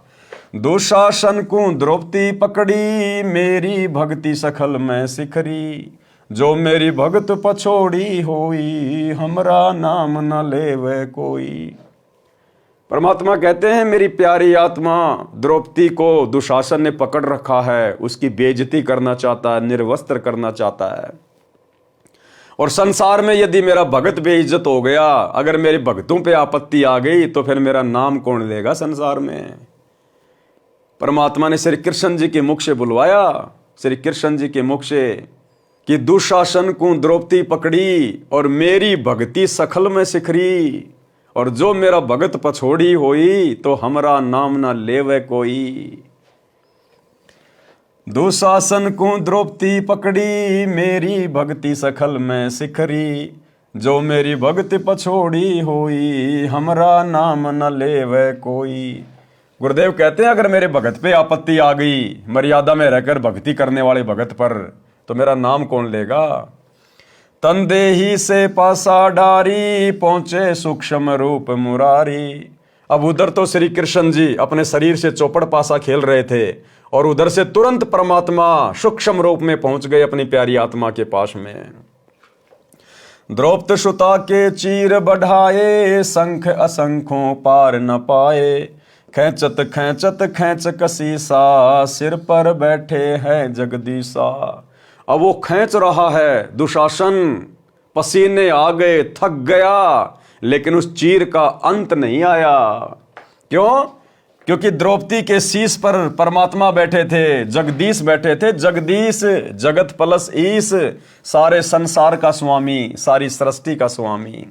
दुशासन को द्रौपदी पकड़ी, मेरी भक्ति सखल में सिखरी। जो मेरी भगत पछोड़ी होई, हमरा नाम न लेवे कोई। परमात्मा कहते हैं मेरी प्यारी आत्मा द्रौपदी को दुशासन ने पकड़ रखा है, उसकी बेइज्जती करना चाहता है, निर्वस्त्र करना चाहता है। और संसार में यदि मेरा भगत बेइज्जत हो गया, अगर मेरे भक्तों पे आपत्ति आ गई तो फिर मेरा नाम कौन लेगा संसार में। परमात्मा ने श्री कृष्ण जी के मुख से बुलवाया, श्री कृष्ण जी के मुख से, कि दुशासन को द्रौपदी पकड़ी और मेरी भक्ति सखल में सिखरी। और जो मेरा भगत पछोड़ी होई, तो हमरा नाम ना लेवे कोई। दुशासन को द्रौपदी पकड़ी, मेरी भक्ति सखल में सिखरी। जो मेरी भक्ति पछोड़ी होई, हमरा नाम न लेवे कोई। गुरुदेव कहते हैं अगर मेरे भगत पे आपत्ति आ गई, मर्यादा में रहकर भक्ति करने वाले भगत पर, तो मेरा नाम कौन लेगा। तनदेही से पासा डारी, पहुंचे सूक्ष्म रूप मुरारी। अब उधर तो श्री कृष्ण जी अपने शरीर से चौपड़ पासा खेल रहे थे, और उधर से तुरंत परमात्मा सूक्ष्म रूप में पहुंच गए अपनी प्यारी आत्मा के पास में। द्रौपद सुता के चीर बढ़ाए, शंख असंखों पार न पाए। खेचत खेचत खेच कसीसा, सिर पर बैठे हैं जगदीशा। अब वो खींच रहा है दुशासन, पसीने आ गए, थक गया, लेकिन उस चीर का अंत नहीं आया। क्यों? क्योंकि द्रौपदी के शीश पर परमात्मा बैठे थे, जगदीश बैठे थे। जगदीश जगत प्लस ईश, सारे संसार का स्वामी, सारी सृष्टि का स्वामी।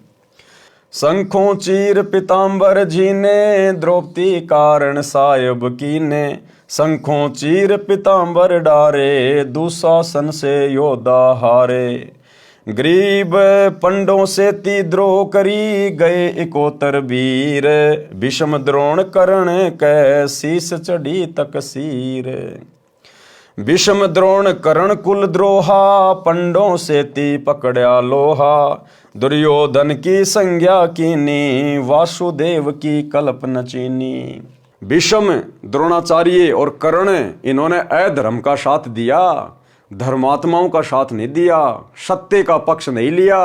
शंखों चीर पिताम्बर जीने, द्रौपदी कारण सायब कीने। शंखों चीर पिताम्बर डारे, दुशासन से योद्धा हारे। गरीब पंडों से तिद्रोह करी, गए इकोतर वीर। भीष्म द्रोण कर्ण कै, शीस चढ़ी तकसीर। भीष्म द्रोण कर्ण कुल द्रोहा, पंडों से ती पकड़ा लोहा। दुर्योधन की संज्ञा कीनी, वासुदेव की कल्पना चीनी। भीष्म, द्रोणाचार्य और कर्ण, इन्होंने अधर्म का साथ दिया, धर्मात्माओं का साथ नहीं दिया, सत्य का पक्ष नहीं लिया।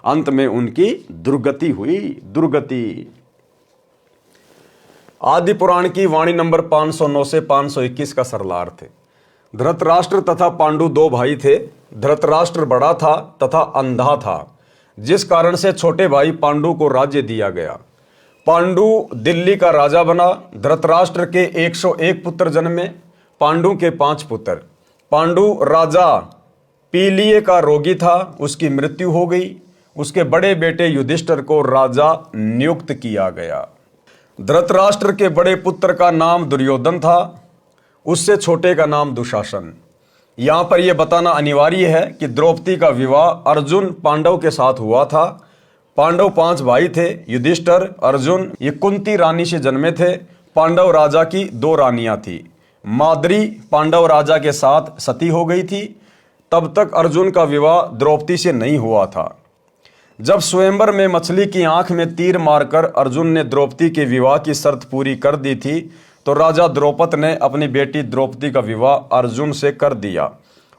अंत में उनकी दुर्गति हुई, दुर्गति। आदि पुराण की वाणी नंबर 509 से 521 का सरलार्थ है। धृतराष्ट्र तथा पांडु दो भाई थे। धृतराष्ट्र बड़ा था तथा अंधा था, जिस कारण से छोटे भाई पांडु को राज्य दिया गया। पांडु दिल्ली का राजा बना। धृतराष्ट्र के 101 पुत्र जन्मे, पांडु के 5 पुत्र। पांडु राजा पीलिए का रोगी था, उसकी मृत्यु हो गई। उसके बड़े बेटे युधिष्ठिर को राजा नियुक्त किया गया। धृतराष्ट्र के बड़े पुत्र का नाम दुर्योधन था, उससे छोटे का नाम दुशासन। यहां पर यह बताना अनिवार्य है कि द्रौपदी का विवाह अर्जुन पांडव के साथ हुआ था। पांडव 5 भाई थे, युधिष्ठिर, अर्जुन, ये कुंती रानी से जन्मे थे। पांडव राजा की 2 रानियां थी। माद्री पांडव राजा के साथ सती हो गई थी। तब तक अर्जुन का विवाह द्रौपदी से नहीं हुआ था। जब स्वयंवर में मछली की आंख में तीर मारकर अर्जुन ने द्रौपदी के विवाह की शर्त पूरी कर दी थी, तो राजा द्रौपद ने अपनी बेटी द्रौपदी का विवाह अर्जुन से कर दिया।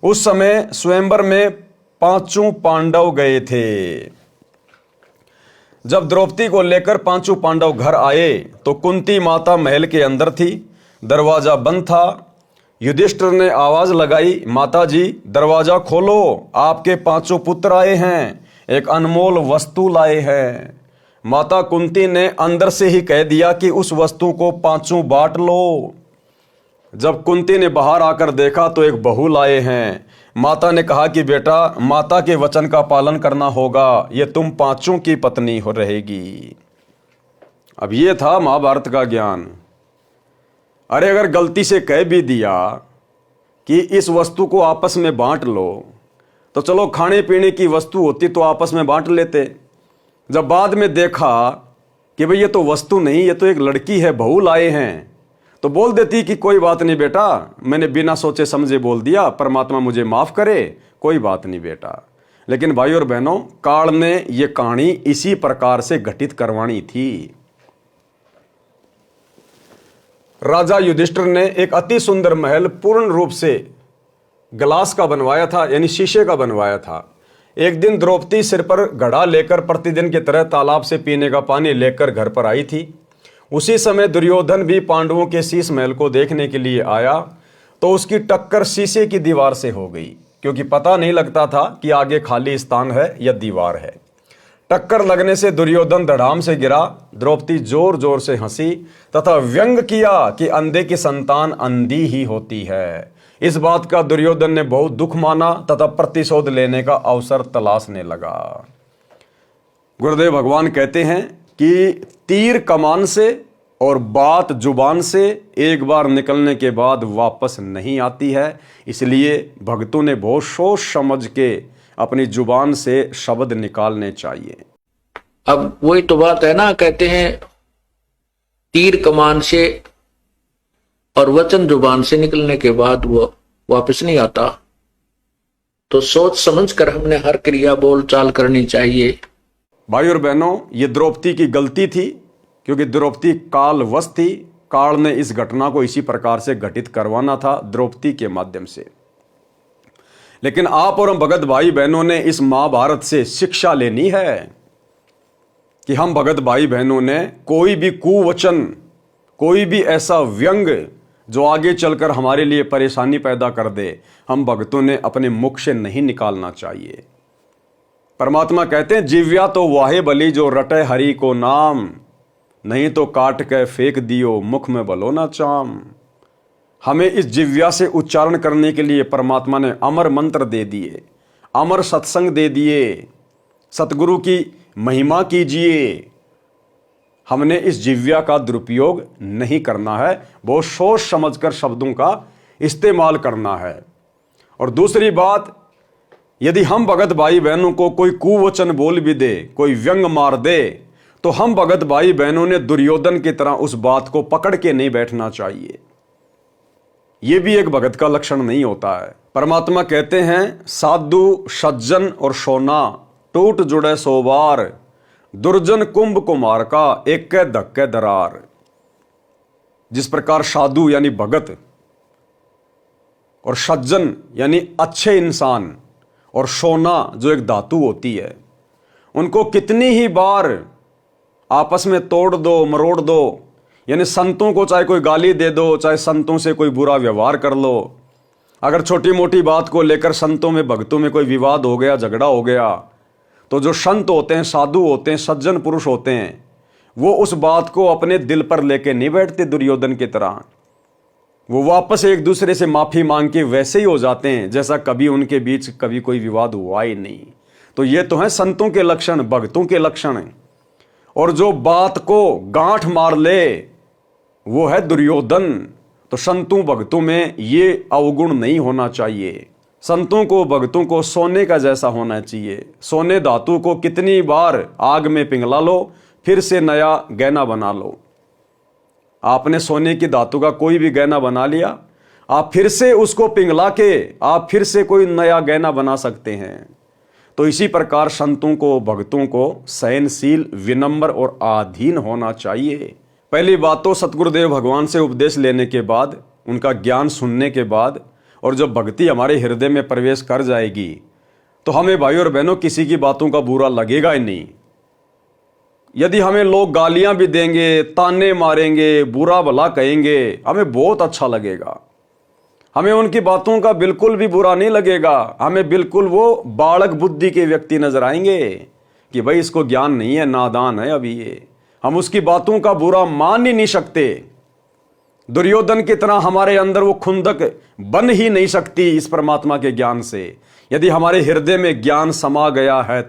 उस समय स्वयंवर में 5 पांडव गए थे। जब द्रौपदी को लेकर 5 पांडव घर आए तो कुंती माता महल के अंदर थी, दरवाजा बंद था। युधिष्ठिर ने आवाज लगाई, माता जी दरवाजा खोलो, आपके 5 पुत्र आए हैं, एक अनमोल वस्तु लाए हैं। माता कुंती ने अंदर से ही कह दिया कि उस वस्तु को 5 बांट लो। जब कुंती ने बाहर आकर देखा तो एक बहू लाए हैं। माता ने कहा कि बेटा, माता के वचन का पालन करना होगा, ये तुम 5 की पत्नी हो रहेगी। अब ये था महाभारत का ज्ञान। अरे अगर गलती से कह भी दिया कि इस वस्तु को आपस में बांट लो, तो चलो खाने पीने की वस्तु होती तो आपस में बांट लेते। जब बाद में देखा कि भाई ये तो वस्तु नहीं, ये तो एक लड़की है, बहू लाए हैं, तो बोल देती कि कोई बात नहीं बेटा, मैंने बिना सोचे समझे बोल दिया, परमात्मा मुझे माफ करे, कोई बात नहीं बेटा। लेकिन भाई और बहनों, काल ने ये कहानी इसी प्रकार से घटित करवानी थी। राजा युधिष्ठिर ने एक अति सुंदर महल पूर्ण रूप से ग्लास का बनवाया था, यानी शीशे का बनवाया था। एक दिन द्रौपदी सिर पर घड़ा लेकर प्रतिदिन की तरह तालाब से पीने का पानी लेकर घर पर आई थी। उसी समय दुर्योधन भी पांडवों के शीश महल को देखने के लिए आया, तो उसकी टक्कर शीशे की दीवार से हो गई, क्योंकि पता नहीं लगता था कि आगे खाली स्थान है या दीवार है। टक्कर लगने से दुर्योधन धड़ाम से गिरा। द्रौपदी जोर जोर से हंसी तथा व्यंग किया कि अंधे की संतान अंधी ही होती है। इस बात का दुर्योधन ने बहुत दुख माना तथा प्रतिशोध लेने का अवसर तलाशने लगा। गुरुदेव भगवान कहते हैं कि तीर कमान से और बात जुबान से एक बार निकलने के बाद वापस नहीं आती है, इसलिए भक्तों ने बहुत सोच समझ के अपनी जुबान से शब्द निकालने चाहिए। अब वही तो बात है ना, कहते हैं तीर कमान से और वचन जुबान से निकलने के बाद वो वापस नहीं आता। तो सोच समझ कर हमने हर क्रिया बोल चाल करनी चाहिए। भाई और बहनों, ये द्रौपदी की गलती थी, क्योंकि द्रौपदी कालवश थी। काल ने इस घटना को इसी प्रकार से घटित करवाना था द्रौपदी के माध्यम से। लेकिन आप और हम भगत भाई बहनों ने इस महाभारत से शिक्षा लेनी है कि हम भगत भाई बहनों ने कोई भी कुवचन, कोई भी ऐसा व्यंग जो आगे चलकर हमारे लिए परेशानी पैदा कर दे, हम भक्तों ने अपने मुख से नहीं निकालना चाहिए। परमात्मा कहते हैं, जिव्या तो वाहे बली जो रटे हरि को नाम, नहीं तो काट के फेंक दियो मुख में बलो ना चाम। हमें इस जिव्या से उच्चारण करने के लिए परमात्मा ने अमर मंत्र दे दिए, अमर सत्संग दे दिए, सतगुरु की महिमा कीजिए। हमने इस जिव्या का दुरुपयोग नहीं करना है, बहुत सोच समझकर शब्दों का इस्तेमाल करना है। और दूसरी बात, यदि हम भगत भाई बहनों को कोई कुवचन बोल भी दे, कोई व्यंग मार दे, तो हम भगत भाई बहनों ने दुर्योधन की तरह उस बात को पकड़ के नहीं बैठना चाहिए। यह भी एक भगत का लक्षण नहीं होता है। परमात्मा कहते हैं, साधु सज्जन और सोना टूट जुड़े सोबार, दुर्जन कुंभ कुमार का एक के धक्के दरार। जिस प्रकार साधु यानी भगत और सज्जन यानी अच्छे इंसान और सोना जो एक धातु होती है, उनको कितनी ही बार आपस में तोड़ दो, मरोड़ दो, यानी संतों को चाहे कोई गाली दे दो, चाहे संतों से कोई बुरा व्यवहार कर लो, अगर छोटी मोटी बात को लेकर संतों में भक्तों में कोई विवाद हो गया, झगड़ा हो गया, तो जो संत होते हैं, साधु होते हैं, सज्जन पुरुष होते हैं, वो उस बात को अपने दिल पर लेके नहीं बैठते दुर्योधन की तरह। वो वापस एक दूसरे से माफी मांग के वैसे ही हो जाते हैं जैसा कभी उनके बीच कभी कोई विवाद हुआ ही नहीं। तो ये तो है संतों के लक्षण, भक्तों के लक्षण। और जो बात को गांठ मार ले वो है दुर्योधन। तो संतों भक्तों में ये अवगुण नहीं होना चाहिए। संतों को भक्तों को सोने का जैसा होना चाहिए। सोने धातु को कितनी बार आग में पिघला लो, फिर से नया गहना बना लो। आपने सोने की धातु का कोई भी गहना बना लिया, आप फिर से उसको पिघला के आप फिर से कोई नया गहना बना सकते हैं। तो इसी प्रकार संतों को, भक्तों को सहनशील, विनम्र और अधीन होना चाहिए। पहली बात तो सतगुरुदेव भगवान से उपदेश लेने के बाद, उनका ज्ञान सुनने के बाद, और जब भक्ति हमारे हृदय में प्रवेश कर जाएगी तो हमें भाई और बहनों किसी की बातों का बुरा लगेगा ही नहीं। यदि हमें लोग गालियां भी देंगे, ताने मारेंगे, बुरा भला कहेंगे, हमें बहुत अच्छा लगेगा। हमें उनकी बातों का बिल्कुल भी बुरा नहीं लगेगा। हमें बिल्कुल वो बालक बुद्धि के व्यक्ति नजर आएंगे कि भाई इसको ज्ञान नहीं है, नादान है अभी ये। हम उसकी बातों का बुरा मान ही नहीं सकते। दुर्योधन की तरह हमारे अंदर वो खुंदक बन ही नहीं सकती इस परमात्मा के ज्ञान से। यदि हमारे हृदय में ज्ञान समा गया है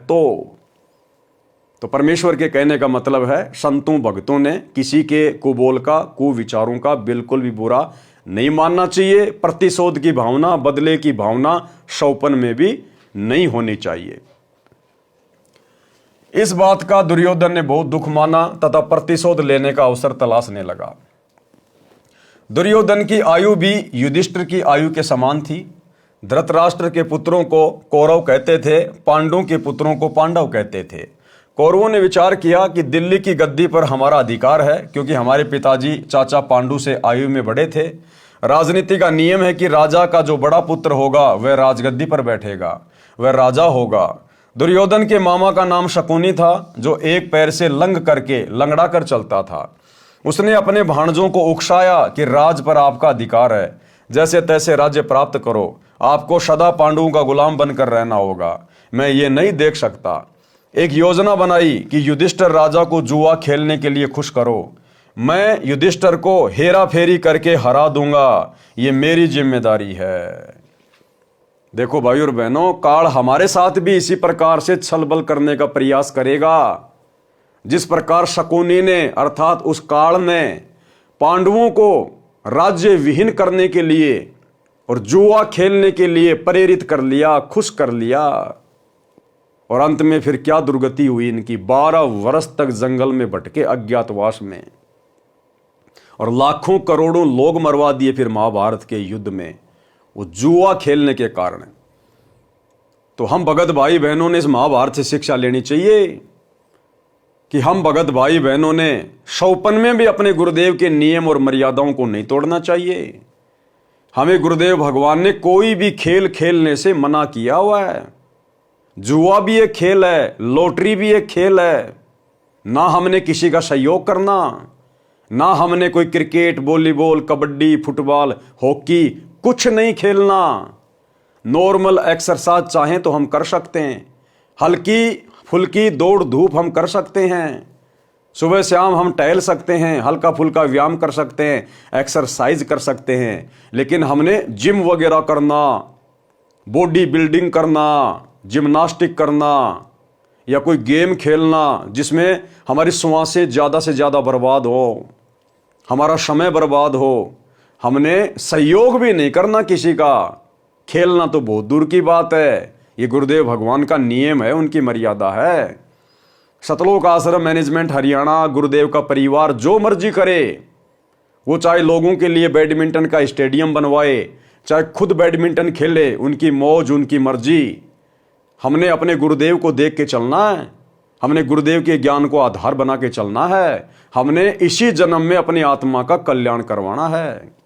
तो परमेश्वर के कहने का मतलब है, संतों भक्तों ने किसी के कुबोल का, कुविचारों का बिल्कुल भी बुरा नहीं मानना चाहिए। प्रतिशोध की भावना, बदले की भावना शौपन में भी नहीं होनी चाहिए। इस बात का दुर्योधन ने बहुत दुख माना तथा प्रतिशोध लेने का अवसर तलाशने लगा। दुर्योधन की आयु भी युधिष्ठिर की आयु के समान थी। धृतराष्ट्र के पुत्रों को कौरव कहते थे, पांडवों के पुत्रों को पांडव कहते थे। कौरवों ने विचार किया कि दिल्ली की गद्दी पर हमारा अधिकार है, क्योंकि हमारे पिताजी चाचा पांडु से आयु में बड़े थे। राजनीति का नियम है कि राजा का जो बड़ा पुत्र होगा वह राजगद्दी पर बैठेगा, वह राजा होगा। दुर्योधन के मामा का नाम शकुनी था, जो एक पैर से लंग करके लंगड़ा कर चलता था। उसने अपने भाणजों को उकसाया कि राज पर आपका अधिकार है, जैसे तैसे राज्य प्राप्त करो, आपको सदा पांडवों का गुलाम बनकर रहना होगा। मैं ये नहीं देख सकता। एक योजना बनाई कि युधिष्ठिर राजा को जुआ खेलने के लिए खुश करो। मैं युधिष्ठिर को हेरा फेरी करके हरा दूंगा, ये मेरी जिम्मेदारी है। देखो भाई और बहनों, काल हमारे साथ भी इसी प्रकार से छल बल करने का प्रयास करेगा। जिस प्रकार शकुनी ने, अर्थात उस काल ने पांडवों को राज्य विहीन करने के लिए और जुआ खेलने के लिए प्रेरित कर लिया, खुश कर लिया, और अंत में फिर क्या दुर्गति हुई इनकी। 12 वर्ष तक जंगल में भटके अज्ञातवास में, और लाखों करोड़ों लोग मरवा दिए फिर महाभारत के युद्ध में, वो जुआ खेलने के कारण। तो हम भगत भाई बहनों ने इस महाभारत से शिक्षा लेनी चाहिए कि हम भगत भाई बहनों ने शौपन में भी अपने गुरुदेव के नियम और मर्यादाओं को नहीं तोड़ना चाहिए। हमें गुरुदेव भगवान ने कोई भी खेल खेलने से मना किया हुआ है। जुआ भी एक खेल है, लॉटरी भी एक खेल है। ना हमने किसी का सहयोग करना, ना हमने कोई cricket, volleyball, kabaddi, football, hockey कुछ नहीं खेलना। नॉर्मल एक्सरसाइज चाहें तो हम कर सकते हैं, हल्की फुल्की दौड़ धूप हम कर सकते हैं, सुबह शाम हम टहल सकते हैं, हल्का फुल्का व्यायाम कर सकते हैं, एक्सरसाइज कर सकते हैं। लेकिन हमने जिम वगैरह करना, बॉडी बिल्डिंग करना, जिम्नास्टिक करना, या कोई गेम खेलना जिसमें हमारी श्वासें ज़्यादा से ज़्यादा बर्बाद हो, हमारा समय बर्बाद हो, हमने सहयोग भी नहीं करना किसी का। खेलना तो बहुत दूर की बात है। ये गुरुदेव भगवान का नियम है, उनकी मर्यादा है। सतलोक आश्रम मैनेजमेंट हरियाणा, गुरुदेव का परिवार जो मर्जी करे, वो चाहे लोगों के लिए बैडमिंटन का स्टेडियम बनवाए, चाहे खुद बैडमिंटन खेले, उनकी मौज, उनकी मर्जी। हमने अपने गुरुदेव को देख के चलना है, हमने गुरुदेव के ज्ञान को आधार बना के चलना है, हमने इसी जन्म में अपनी आत्मा का कल्याण करवाना है।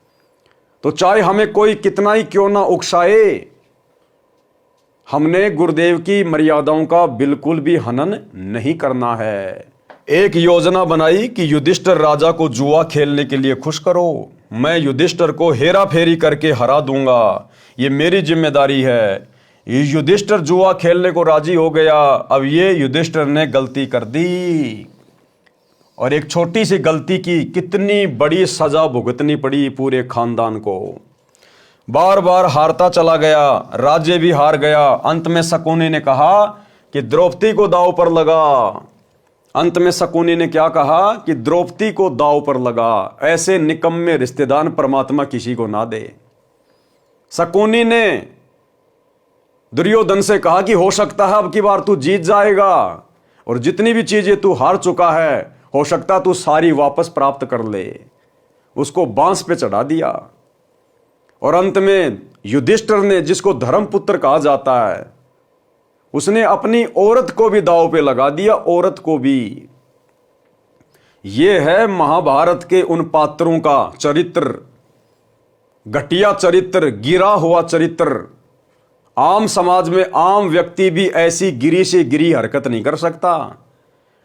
तो चाहे हमें कोई कितना ही क्यों ना उकसाए, हमने गुरुदेव की मर्यादाओं का बिल्कुल भी हनन नहीं करना है। एक योजना बनाई कि युधिष्ठिर राजा को जुआ खेलने के लिए खुश करो। मैं युधिष्ठिर को हेरा फेरी करके हरा दूंगा, ये मेरी जिम्मेदारी है। ये युधिष्ठिर जुआ खेलने को राजी हो गया। अब ये युधिष्ठिर ने गलती कर दी, और एक छोटी सी गलती की कितनी बड़ी सजा भुगतनी पड़ी पूरे खानदान को। बार बार हारता चला गया, राज्य भी हार गया। अंत में शकुनी ने कहा कि द्रौपदी को दांव पर लगा। अंत में शकुनी ने क्या कहा कि द्रौपदी को दांव पर लगा। ऐसे निकम्मे रिश्तेदार परमात्मा किसी को ना दे। शकुनी ने दुर्योधन से कहा कि हो सकता है अब की बार तू जीत जाएगा, और जितनी भी चीजें तू हार चुका है हो सकता तू सारी वापस प्राप्त कर ले। उसको बांस पे चढ़ा दिया। और अंत में युधिष्ठिर ने, जिसको धर्मपुत्र कहा जाता है, उसने अपनी औरत को भी दांव पे लगा दिया, औरत को भी। यह है महाभारत के उन पात्रों का चरित्र, घटिया चरित्र, गिरा हुआ चरित्र। आम समाज में आम व्यक्ति भी ऐसी गिरी से गिरी हरकत नहीं कर सकता।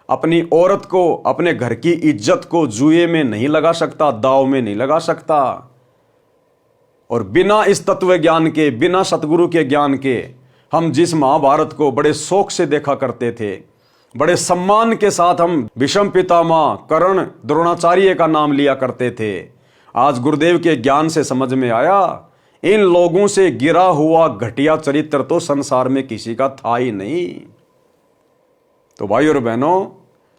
अपनी औरत को, अपने घर की इज्जत को जुए में नहीं लगा सकता, दांव में नहीं लगा सकता। और बिना इस तत्व ज्ञान के, बिना सतगुरु के ज्ञान के हम जिस महाभारत को बड़े शौक से देखा करते थे, बड़े सम्मान के साथ हम भीष्म पितामह, कर्ण, द्रोणाचार्य का नाम लिया करते थे, आज गुरुदेव के ज्ञान से समझ में आया इन लोगों से गिरा हुआ घटिया चरित्र तो संसार में किसी का था ही नहीं। तो भाई और बहनों,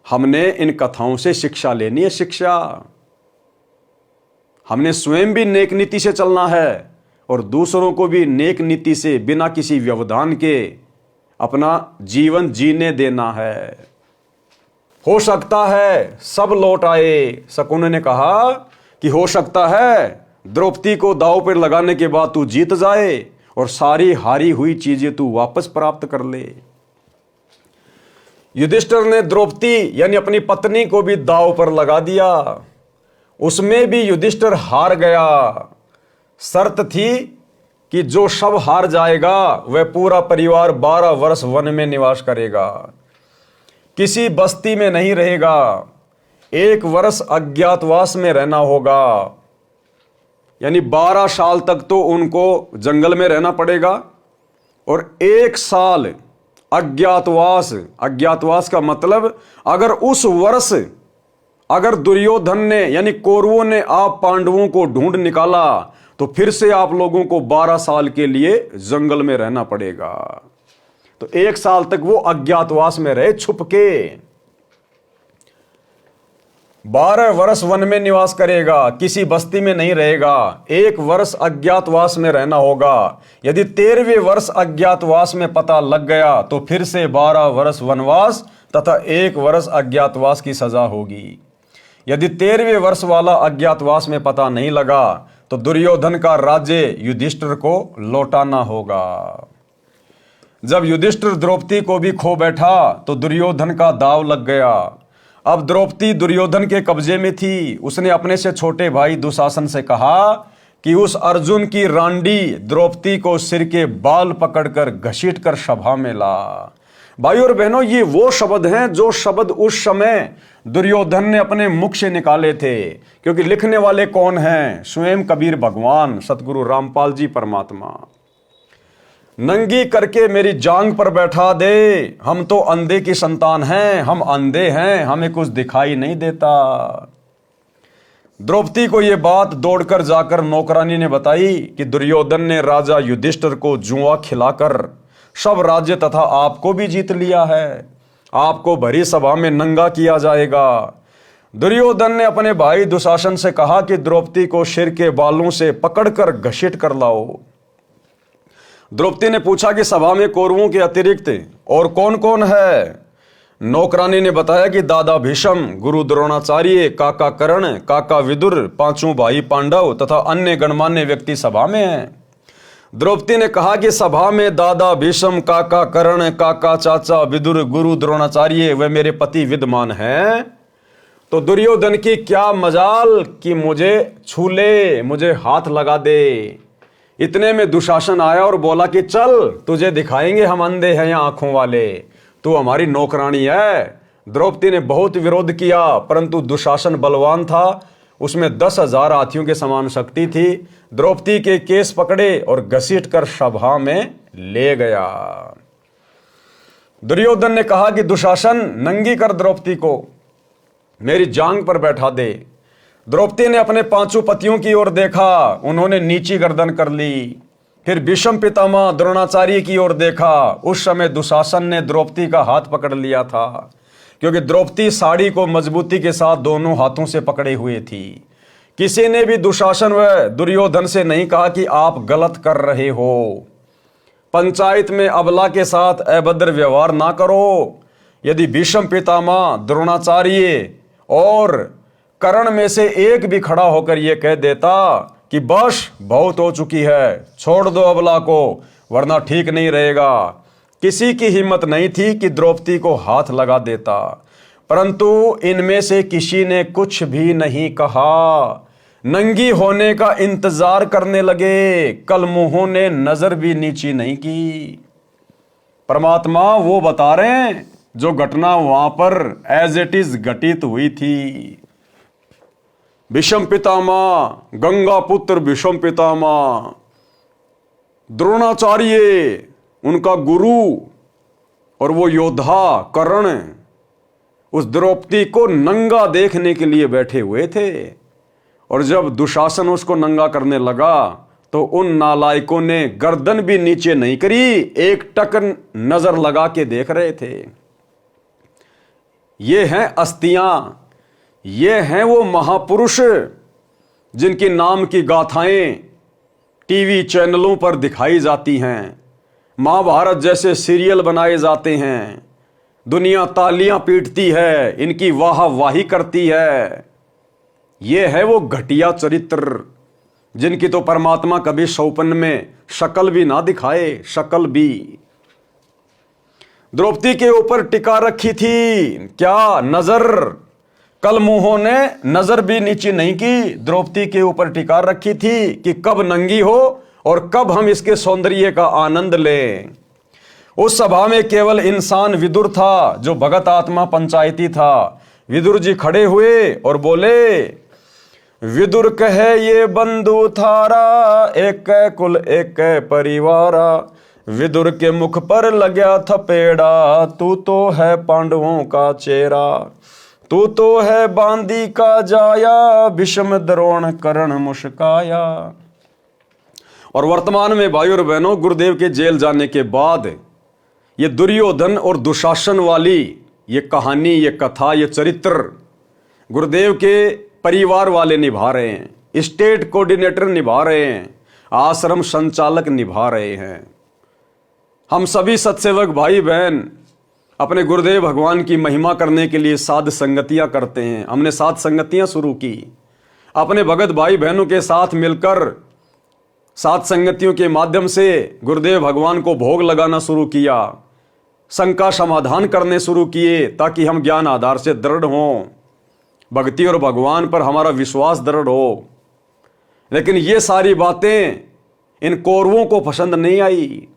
हमने इन कथाओं से शिक्षा लेनी है, शिक्षा। हमने स्वयं भी नेक नीति से चलना है और दूसरों को भी नेक नीति से, बिना किसी व्यवधान के अपना जीवन जीने देना है। हो सकता है सब लौट आए। शकुन ने कहा कि हो सकता है द्रौपदी को दांव पर लगाने के बाद तू जीत जाए और सारी हारी हुई चीजें तू वापस प्राप्त कर ले। युधिष्ठिर ने द्रौपदी यानी अपनी पत्नी को भी दांव पर लगा दिया, उसमें भी युधिष्ठिर हार गया। शर्त थी कि जो सब हार जाएगा वह पूरा परिवार 12 वर्ष वन में निवास करेगा, किसी बस्ती में नहीं रहेगा, 1 वर्ष अज्ञातवास में रहना होगा। यानी 12 साल तक तो उनको जंगल में रहना पड़ेगा और 1 साल अज्ञातवास। अज्ञातवास का मतलब अगर उस वर्ष अगर दुर्योधन ने यानी कौरवों ने आप पांडवों को ढूंढ निकाला तो फिर से आप लोगों को 12 साल के लिए जंगल में रहना पड़ेगा। तो 1 साल तक वो अज्ञातवास में रहे, छुप के। 12 वर्ष वन में निवास करेगा, किसी बस्ती में नहीं रहेगा, 1 वर्ष अज्ञातवास में रहना होगा। यदि 13वें वर्ष अज्ञातवास में पता लग गया तो फिर से 12 वर्ष वनवास तथा 1 वर्ष अज्ञातवास की सजा होगी। यदि 13वें वर्ष वाला अज्ञातवास में पता नहीं लगा तो दुर्योधन का राज्य युधिष्ठिर को लौटाना होगा। जब युधिष्ठिर द्रौपदी को भी खो बैठा तो दुर्योधन का दांव लग गया। अब द्रौपदी दुर्योधन के कब्जे में थी। उसने अपने से छोटे भाई दुशासन से कहा कि उस अर्जुन की रांडी द्रौपदी को सिर के बाल पकड़कर घसीटकर सभा में ला। भाई और बहनों, ये वो शब्द हैं जो शब्द उस समय दुर्योधन ने अपने मुख से निकाले थे, क्योंकि लिखने वाले कौन हैं? स्वयं कबीर भगवान सतगुरु रामपाल जी परमात्मा। नंगी करके मेरी जांग पर बैठा दे, हम तो अंधे की संतान हैं, हम अंधे हैं, हमें कुछ दिखाई नहीं देता। द्रौपदी को यह बात दौड़कर जाकर नौकरानी ने बताई कि दुर्योधन ने राजा युधिष्ठिर को जुआ खिलाकर सब राज्य तथा आपको भी जीत लिया है, आपको भरी सभा में नंगा किया जाएगा। दुर्योधन ने अपने भाई दुशासन से कहा कि द्रौपदी को सिर के बालों से पकड़कर घसीट कर लाओ। द्रौपदी ने पूछा कि सभा में कौरवों के अतिरिक्त और कौन कौन है? नौकरानी ने बताया कि दादा भीष्म, गुरु द्रोणाचार्य, काका कर्ण, काका विदुर, 5 भाई पांडव तथा अन्य गणमान्य व्यक्ति सभा में हैं। द्रौपदी ने कहा कि सभा में दादा भीष्म, काका कर्ण, काका चाचा विदुर, गुरु द्रोणाचार्य वे मेरे पति विद्यमान हैं। तो दुर्योधन की क्या मजाल कि मुझे छू ले, मुझे हाथ लगा दे। इतने में दुशासन आया और बोला कि चल तुझे दिखाएंगे हम अंधे हैं या आंखों वाले, तू हमारी नौकरानी है। द्रौपदी ने बहुत विरोध किया, परंतु दुशासन बलवान था, उसमें 10,000 हाथियों के समान शक्ति थी। द्रौपदी के केस पकड़े और घसीटकर सभा में ले गया। दुर्योधन ने कहा कि दुशासन, नंगी कर द्रौपदी को, मेरी जांग पर बैठा दे। द्रौपदी ने अपने 5 पतियों की ओर देखा, उन्होंने नीची गर्दन कर ली। फिर भीष्म पितामह द्रोणाचार्य की ओर देखा, उस समय दुशासन ने द्रौपदी का हाथ पकड़ लिया था, क्योंकि द्रौपदी साड़ी को मजबूती के साथ दोनों हाथों से पकड़े हुए थी। किसी ने भी दुशासन व दुर्योधन से नहीं कहा कि आप गलत कर रहे हो। पंचायत में अबला के साथ अभद्र व्यवहार ना करो। यदि भीष्म पितामह, द्रोणाचार्य और कर्ण में से एक भी खड़ा होकर यह कह देता कि बस बहुत हो चुकी है, छोड़ दो अबला को वरना ठीक नहीं रहेगा। किसी की हिम्मत नहीं थी कि द्रौपदी को हाथ लगा देता, परंतु इनमें से किसी ने कुछ भी नहीं कहा। नंगी होने का इंतजार करने लगे, कल मुंहों ने नजर भी नीची नहीं की। परमात्मा वो बता रहे हैं जो घटना वहां पर एज इट इज घटित हुई थी। भीष्म पितामह, गंगा पुत्र भीष्म पितामह, द्रोणाचार्य उनका गुरु और वो योद्धा कर्ण उस द्रौपदी को नंगा देखने के लिए बैठे हुए थे। और जब दुशासन उसको नंगा करने लगा तो उन नालायकों ने गर्दन भी नीचे नहीं करी, एक टक नजर लगा के देख रहे थे। ये हैं अस्तियां, ये हैं वो महापुरुष जिनकी नाम की गाथाएं टीवी चैनलों पर दिखाई जाती हैं, महाभारत जैसे सीरियल बनाए जाते हैं, दुनिया तालियां पीटती है, इनकी वाह वाही करती है। ये है वो घटिया चरित्र जिनकी तो परमात्मा कभी सौपन में शक्ल भी ना दिखाए, शक्ल भी। द्रौपदी के ऊपर टिका रखी थी क्या नजर, कल मुंहों ने नजर भी नीचे नहीं की, द्रौपदी के ऊपर टिका रखी थी कि कब नंगी हो और कब हम इसके सौंदर्य का आनंद लें। उस सभा में केवल इंसान विदुर था जो भगत आत्मा पंचायती था। विदुर जी खड़े हुए और बोले, विदुर कहे ये बंधु थारा, एक कुल एक परिवारा। विदुर के मुख पर लग्या थपेड़ा, तू तो है पांडवों का चेहरा, तू तो है बांदी का जाया, भीष्म द्रोण कर्ण मुस्काया। और वर्तमान में भाई और बहनों, गुरुदेव के जेल जाने के बाद ये दुर्योधन और दुशासन वाली ये कहानी, ये कथा, ये चरित्र गुरुदेव के परिवार वाले निभा रहे हैं, स्टेट कोऑर्डिनेटर निभा रहे हैं, आश्रम संचालक निभा रहे हैं। हम सभी सत्सेवक भाई बहन अपने गुरुदेव भगवान की महिमा करने के लिए साध संगतियां करते हैं। हमने साध संगतियां शुरू की, अपने भगत भाई बहनों के साथ मिलकर साध संगतियों के माध्यम से गुरुदेव भगवान को भोग लगाना शुरू किया, शंका समाधान करने शुरू किए ताकि हम ज्ञान आधार से दृढ़ हों, भक्ति और भगवान पर हमारा विश्वास दृढ़ हो। लेकिन ये सारी बातें इन कौरवों को पसंद नहीं आई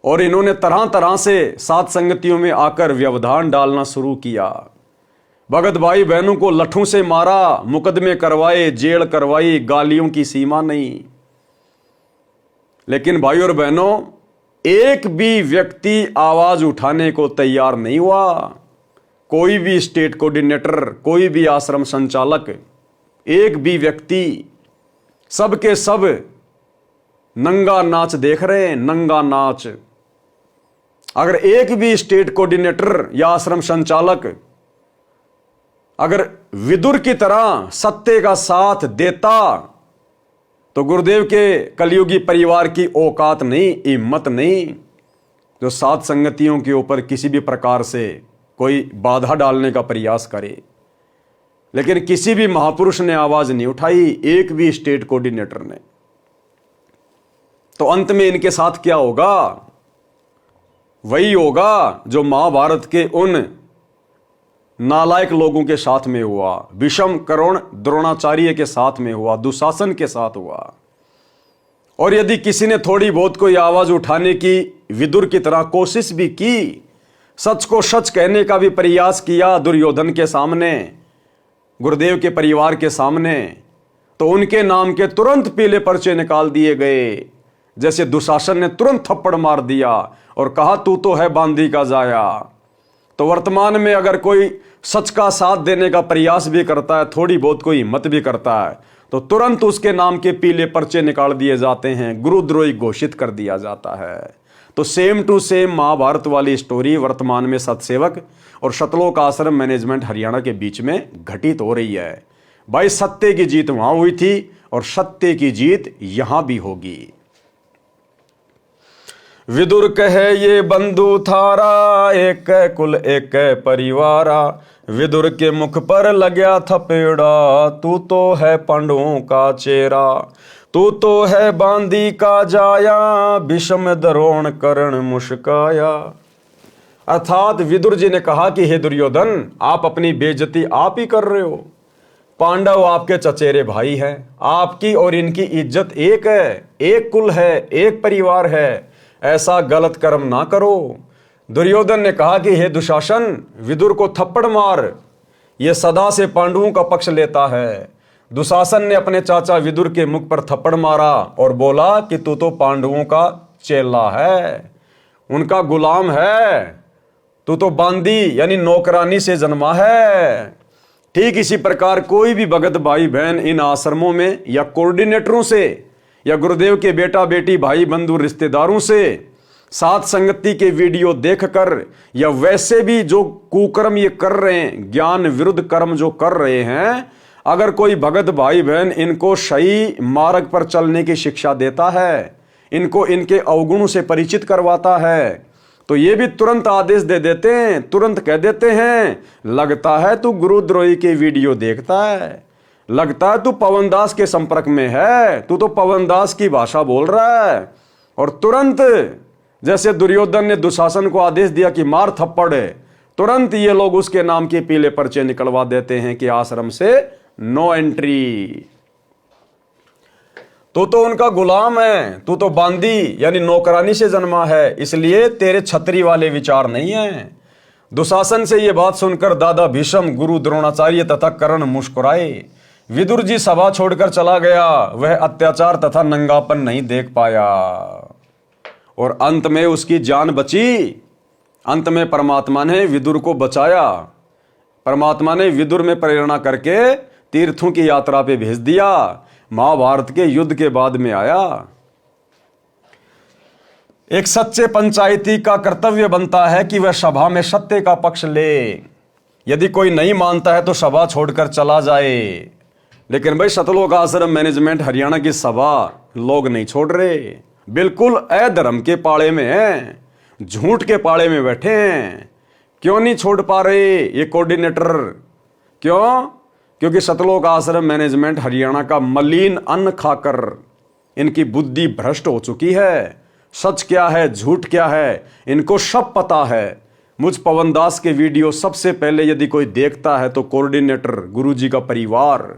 और इन्होंने तरह तरह से साथ संगतियों में आकर व्यवधान डालना शुरू किया। भगत भाई बहनों को लठों से मारा, मुकदमे करवाए, जेल करवाई, गालियों की सीमा नहीं। लेकिन भाई और बहनों, एक भी व्यक्ति आवाज उठाने को तैयार नहीं हुआ। कोई भी स्टेट कोऑर्डिनेटर, कोई भी आश्रम संचालक, एक भी व्यक्ति, सब के सब नंगा नाच देख रहे हैं, नंगा नाच। अगर एक भी स्टेट कोऑर्डिनेटर या आश्रम संचालक अगर विदुर की तरह सत्य का साथ देता तो गुरुदेव के कलयुगी परिवार की औकात नहीं, हिम्मत नहीं जो साथ संगतियों के ऊपर किसी भी प्रकार से कोई बाधा डालने का प्रयास करे। लेकिन किसी भी महापुरुष ने आवाज नहीं उठाई, एक भी स्टेट कोऑर्डिनेटर ने। तो अंत में इनके साथ क्या होगा? वही होगा जो महाभारत के उन नालायक लोगों के साथ में हुआ, भीष्म, कर्ण, द्रोणाचार्य के साथ में हुआ, दुशासन के साथ हुआ। और यदि किसी ने थोड़ी बहुत कोई आवाज उठाने की विदुर की तरह कोशिश भी की, सच को सच कहने का भी प्रयास किया दुर्योधन के सामने, गुरुदेव के परिवार के सामने, तो उनके नाम के तुरंत पीले पर्चे निकाल दिए गए। जैसे दुशासन ने तुरंत थप्पड़ मार दिया और कहा तू तो है बांदी का जाया। तो वर्तमान में अगर कोई सच का साथ देने का प्रयास भी करता है, थोड़ी बहुत कोई हिम्मत भी करता है, तो तुरंत उसके नाम के पीले पर्चे निकाल दिए जाते हैं, गुरुद्रोही घोषित कर दिया जाता है। तो सेम टू सेम महाभारत वाली स्टोरी वर्तमान में सतसेवक और शतलोक आश्रम मैनेजमेंट हरियाणा के बीच में घटित हो रही है। भाई सत्य की जीत वहां हुई थी और सत्य की जीत यहां भी होगी। विदुर कहे ये बंधु थारा, एक कुल एक परिवारा। विदुर के मुख पर लग्या थपेड़ा, तू तो है पांडवों का चेहरा। तू तो है बांदी का जाया, भीष्म द्रोण कर्ण मुस्काया। अर्थात विदुर जी ने कहा कि हे दुर्योधन, आप अपनी बेइज्जती आप ही कर रहे हो। पांडव आपके चचेरे भाई हैं, आपकी और इनकी इज्जत एक है, एक कुल है, एक परिवार है। ऐसा गलत कर्म ना करो। दुर्योधन ने कहा कि हे दुशासन, विदुर को थप्पड़ मार, यह सदा से पांडवों का पक्ष लेता है। दुशासन ने अपने चाचा विदुर के मुख पर थप्पड़ मारा और बोला कि तू तो पांडवों का चेला है, उनका गुलाम है, तू तो बांदी यानी नौकरानी से जन्मा है। ठीक इसी प्रकार कोई भी भगत भाई बहन इन आश्रमों में या कोऑर्डिनेटरों से या गुरुदेव के बेटा बेटी भाई बंधु रिश्तेदारों से साथ संगति के वीडियो देखकर या वैसे भी जो कुकर्म ये कर रहे हैं, ज्ञान विरुद्ध कर्म जो कर रहे हैं, अगर कोई भगत भाई बहन इनको सही मार्ग पर चलने की शिक्षा देता है, इनको इनके अवगुणों से परिचित करवाता है, तो ये भी तुरंत आदेश दे देते हैं, तुरंत कह देते हैं, लगता है तू गुरुद्रोही के वीडियो देखता है, लगता है तू पवन दास के संपर्क में है, तू तो पवन दास की भाषा बोल रहा है। और तुरंत जैसे दुर्योधन ने दुशासन को आदेश दिया कि मार थप्पड़, तुरंत ये लोग उसके नाम के पीले पर्चे निकलवा देते हैं कि आश्रम से नो एंट्री। तू तो उनका गुलाम है, तू तो बांदी यानी नौकरानी से जन्मा है, इसलिए तेरे छतरी वाले विचार नहीं है। दुशासन से यह बात सुनकर दादा भीष्म, गुरु द्रोणाचार्य तथा कर्ण मुस्कुराए। विदुर जी सभा छोड़कर चला गया, वह अत्याचार तथा नंगापन नहीं देख पाया और अंत में उसकी जान बची। अंत में परमात्मा ने विदुर को बचाया। परमात्मा ने विदुर में प्रेरणा करके तीर्थों की यात्रा पे भेज दिया। महाभारत के युद्ध के बाद में आया। एक सच्चे पंचायती का कर्तव्य बनता है कि वह सभा में सत्य का पक्ष ले। यदि कोई नहीं मानता है तो सभा छोड़कर चला जाए। लेकिन भाई सतलोक आश्रम मैनेजमेंट हरियाणा की सभा लोग नहीं छोड़ रहे, बिल्कुल अधर्म के पाड़े में हैं, झूठ के पाड़े में बैठे हैं। क्यों नहीं छोड़ पा रहे ये कोऑर्डिनेटर? क्यों? क्योंकि सतलोक आश्रम मैनेजमेंट हरियाणा का मलिन अन्न खाकर इनकी बुद्धि भ्रष्ट हो चुकी है। सच क्या है, झूठ क्या है, इनको सब पता है। मुझ पवन दास के वीडियो सबसे पहले यदि कोई देखता है तो कोऑर्डिनेटर, गुरुजी का परिवार।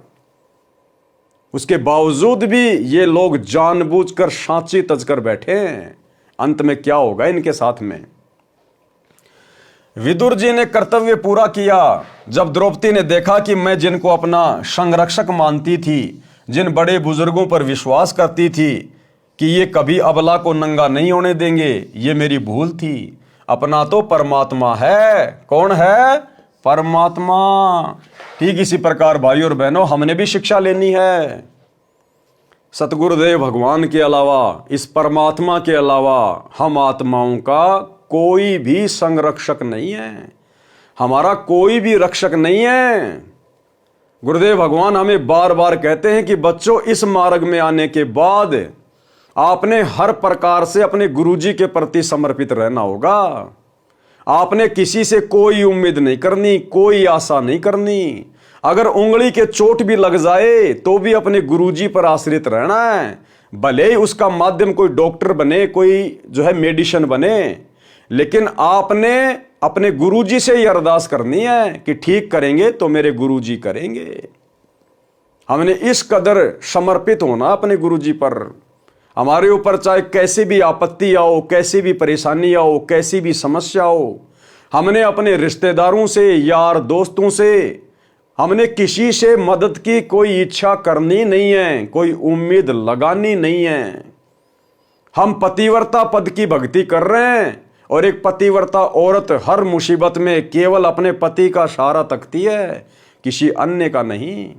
उसके बावजूद भी ये लोग जानबूझकर सांची तजकर बैठे हैं। अंत में क्या होगा इनके साथ में? विदुर जी ने कर्तव्य पूरा किया। जब द्रौपदी ने देखा कि मैं जिनको अपना संरक्षक मानती थी, जिन बड़े बुजुर्गों पर विश्वास करती थी कि ये कभी अबला को नंगा नहीं होने देंगे, ये मेरी भूल थी। अपना तो परमात्मा है। कौन है? परमात्मा। ठीक इसी प्रकार भाइयों और बहनों, हमने भी शिक्षा लेनी है। सतगुरुदेव भगवान के अलावा, इस परमात्मा के अलावा हम आत्माओं का कोई भी संरक्षक नहीं है, हमारा कोई भी रक्षक नहीं है। गुरुदेव भगवान हमें बार बार कहते हैं कि बच्चों, इस मार्ग में आने के बाद आपने हर प्रकार से अपने गुरुजी के प्रति समर्पित रहना होगा। आपने किसी से कोई उम्मीद नहीं करनी, कोई आशा नहीं करनी। अगर उंगली के चोट भी लग जाए तो भी अपने गुरुजी पर आश्रित रहना है। भले ही उसका माध्यम कोई डॉक्टर बने, कोई जो है मेडिसिन बने, लेकिन आपने अपने गुरुजी से ही अरदास करनी है कि ठीक करेंगे तो मेरे गुरुजी करेंगे। हमने इस कदर समर्पित होना अपने गुरुजी पर। हमारे ऊपर चाहे कैसी भी आपत्ति आओ, कैसी भी परेशानी आओ, कैसी भी समस्या हो, हमने अपने रिश्तेदारों से, यार दोस्तों से, हमने किसी से मदद की कोई इच्छा करनी नहीं है, कोई उम्मीद लगानी नहीं है। हम पतिव्रता पद की भक्ति कर रहे हैं और एक पतिव्रता औरत हर मुसीबत में केवल अपने पति का सहारा तकती है, किसी अन्य का नहीं।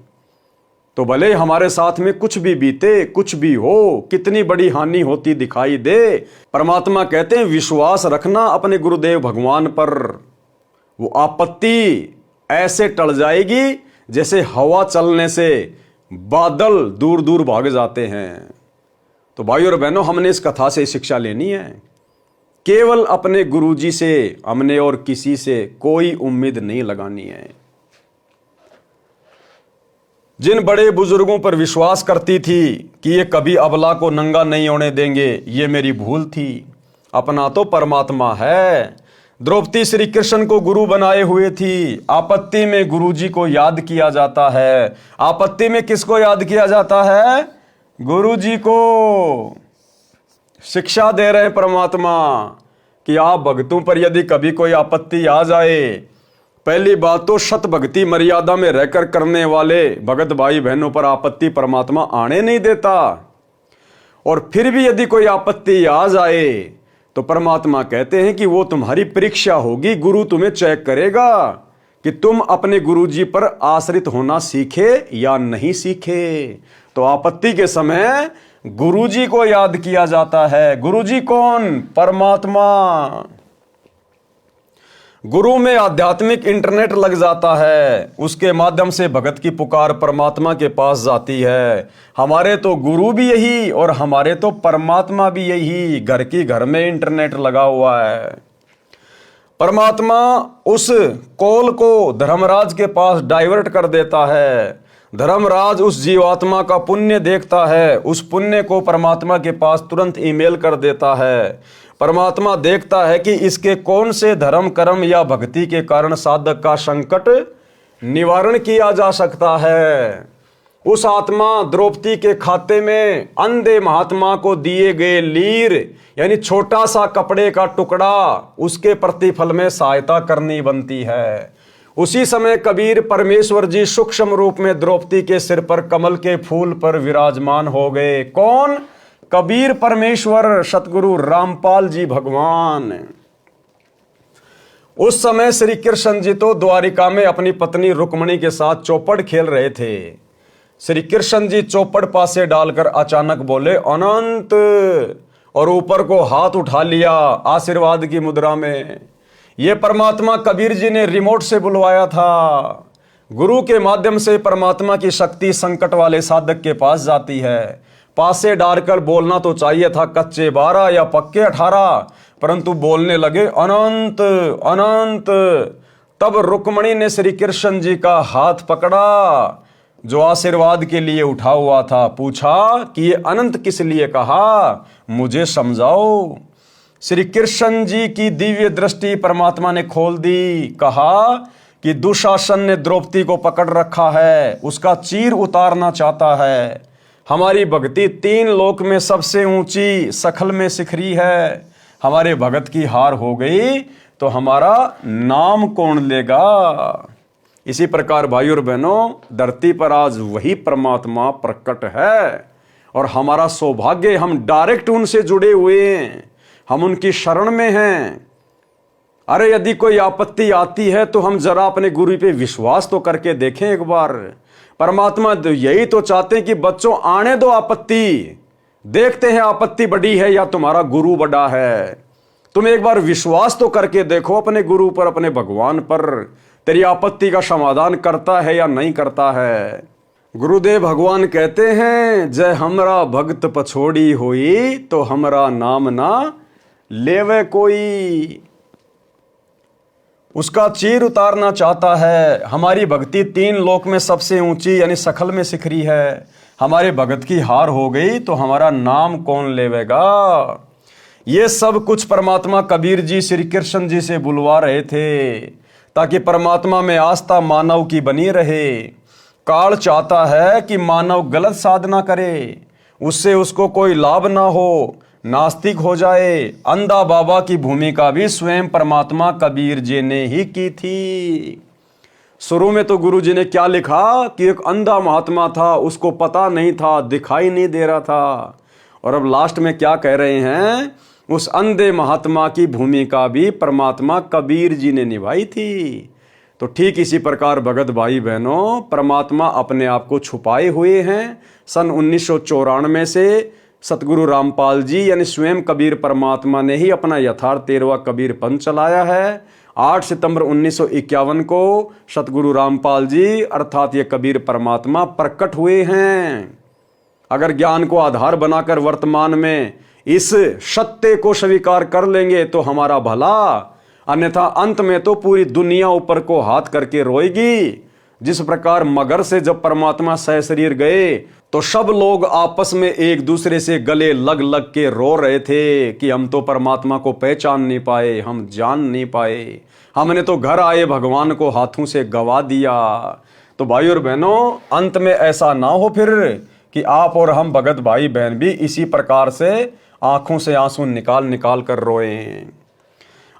तो भले हमारे साथ में कुछ भी बीते, कुछ भी हो, कितनी बड़ी हानि होती दिखाई दे, परमात्मा कहते हैं विश्वास रखना अपने गुरुदेव भगवान पर। वो आपत्ति ऐसे टल जाएगी जैसे हवा चलने से बादल दूर दूर भाग जाते हैं। तो भाइयों और बहनों, हमने इस कथा से शिक्षा लेनी है केवल अपने गुरुजी से हमने और किसी से कोई उम्मीद नहीं लगानी है। जिन बड़े बुजुर्गों पर विश्वास करती थी कि ये कभी अबला को नंगा नहीं होने देंगे, ये मेरी भूल थी। अपना तो परमात्मा है। द्रौपदी श्री कृष्ण को गुरु बनाए हुए थी। आपत्ति में गुरुजी को याद किया जाता है। आपत्ति में किसको याद किया जाता है? गुरुजी को। शिक्षा दे रहे हैं परमात्मा कि आप भक्तों पर यदि कभी कोई आपत्ति आ जाए, पहली बात तो शत भक्ति मर्यादा में रहकर करने वाले भगत भाई बहनों पर आपत्ति परमात्मा आने नहीं देता। और फिर भी यदि कोई आपत्ति आ जाए तो परमात्मा कहते हैं कि वो तुम्हारी परीक्षा होगी। गुरु तुम्हें चेक करेगा कि तुम अपने गुरुजी पर आश्रित होना सीखे या नहीं सीखे। तो आपत्ति के समय गुरुजी को याद किया जाता है। गुरुजी कौन? परमात्मा। गुरु में आध्यात्मिक इंटरनेट लग जाता है, उसके माध्यम से भगत की पुकार परमात्मा के पास जाती है। हमारे तो गुरु भी यही और हमारे तो परमात्मा भी यही। घर की घर में इंटरनेट लगा हुआ है। परमात्मा उस कॉल को धर्मराज के पास डाइवर्ट कर देता है। धर्मराज उस जीवात्मा का पुण्य देखता है, उस पुण्य को परमात्मा के पास तुरंत ईमेल कर देता है। परमात्मा देखता है कि इसके कौन से धर्म कर्म या भक्ति के कारण साधक का संकट निवारण किया जा सकता है। उस आत्मा द्रौपदी के खाते में अंधे महात्मा को दिए गए लीर यानी छोटा सा कपड़े का टुकड़ा, उसके प्रतिफल में सहायता करनी बनती है। उसी समय कबीर परमेश्वर जी सूक्ष्म रूप में द्रौपदी के सिर पर कमल के फूल पर विराजमान हो गए। कौन? कबीर परमेश्वर सतगुरु रामपाल जी भगवान। उस समय श्री कृष्ण जी तो द्वारिका में अपनी पत्नी रुक्मणी के साथ चौपड़ खेल रहे थे। श्री कृष्ण जी चौपड़ पासे डालकर अचानक बोले अनंत, और ऊपर को हाथ उठा लिया आशीर्वाद की मुद्रा में। यह परमात्मा कबीर जी ने रिमोट से बुलवाया था। गुरु के माध्यम से परमात्मा की शक्ति संकट वाले साधक के पास जाती है। पासे डालकर बोलना तो चाहिए था कच्चे 12 या पक्के 18, परंतु बोलने लगे अनंत अनंत। तब रुक्मणी ने श्री कृष्ण जी का हाथ पकड़ा जो आशीर्वाद के लिए उठा हुआ था। पूछा कि ये अनंत किस लिए कहा, मुझे समझाओ। श्री कृष्ण जी की दिव्य दृष्टि परमात्मा ने खोल दी। कहा कि दुशासन ने द्रौपदी को पकड़ रखा है, उसका चीर उतारना चाहता है। हमारी भक्ति 3 लोक में सबसे ऊंची सखल में शिखरी है। हमारे भगत की हार हो गई तो हमारा नाम कौन लेगा? इसी प्रकार भाई और बहनों, धरती पर आज वही परमात्मा प्रकट है और हमारा सौभाग्य, हम डायरेक्ट उनसे जुड़े हुए हैं, हम उनकी शरण में हैं। अरे यदि कोई आपत्ति आती है तो हम जरा अपने गुरु पे विश्वास तो करके देखें एक बार। परमात्मा यही तो चाहते हैं कि बच्चों आने दो आपत्ति, देखते हैं आपत्ति बड़ी है या तुम्हारा गुरु बड़ा है। तुम एक बार विश्वास तो करके देखो अपने गुरु पर, अपने भगवान पर, तेरी आपत्ति का समाधान करता है या नहीं करता है। गुरुदेव भगवान कहते हैं जय हमरा भक्त पछोड़ी होई तो हमरा नाम ना लेवे कोई। उसका चीर उतारना चाहता है। हमारी भक्ति 3 लोक में सबसे ऊंची यानी सखल में शिखरी है। हमारे भगत की हार हो गई तो हमारा नाम कौन लेवेगा? ये सब कुछ परमात्मा कबीर जी श्री कृष्ण जी से बुलवा रहे थे ताकि परमात्मा में आस्था मानव की बनी रहे। काल चाहता है कि मानव गलत साधना करे, उससे उसको कोई लाभ ना हो, नास्तिक हो जाए। अंधा बाबा की भूमिका भी स्वयं परमात्मा कबीर जी ने ही की थी। शुरू में तो गुरु जी ने क्या लिखा कि एक अंधा महात्मा था, उसको पता नहीं था, दिखाई नहीं दे रहा था। और अब लास्ट में क्या कह रहे हैं? उस अंधे महात्मा की भूमिका भी परमात्मा कबीर जी ने निभाई थी। तो ठीक इसी प्रकार भगत भाई बहनों, परमात्मा अपने आप को छुपाए हुए हैं। सन 1994 से सतगुरु रामपाल जी यानी स्वयं कबीर परमात्मा ने ही अपना यथार्थ 13वां कबीर पंथ चलाया है। 8 सितंबर 1951 को सतगुरु रामपाल जी अर्थात ये कबीर परमात्मा प्रकट हुए हैं। अगर ज्ञान को आधार बनाकर वर्तमान में इस सत्य को स्वीकार कर लेंगे तो हमारा भला, अन्यथा अंत में तो पूरी दुनिया ऊपर को हाथ करके रोएगी। जिस प्रकार मगर से जब परमात्मा सह शरीर गए तो सब लोग आपस में एक दूसरे से गले लग लग के रो रहे थे कि हम तो परमात्मा को पहचान नहीं पाए, हम जान नहीं पाए, हमने तो घर आए भगवान को हाथों से गवा दिया। तो भाई और बहनों, अंत में ऐसा ना हो फिर कि आप और हम भगत भाई बहन भी इसी प्रकार से आंखों से आंसू निकाल निकाल कर रोए।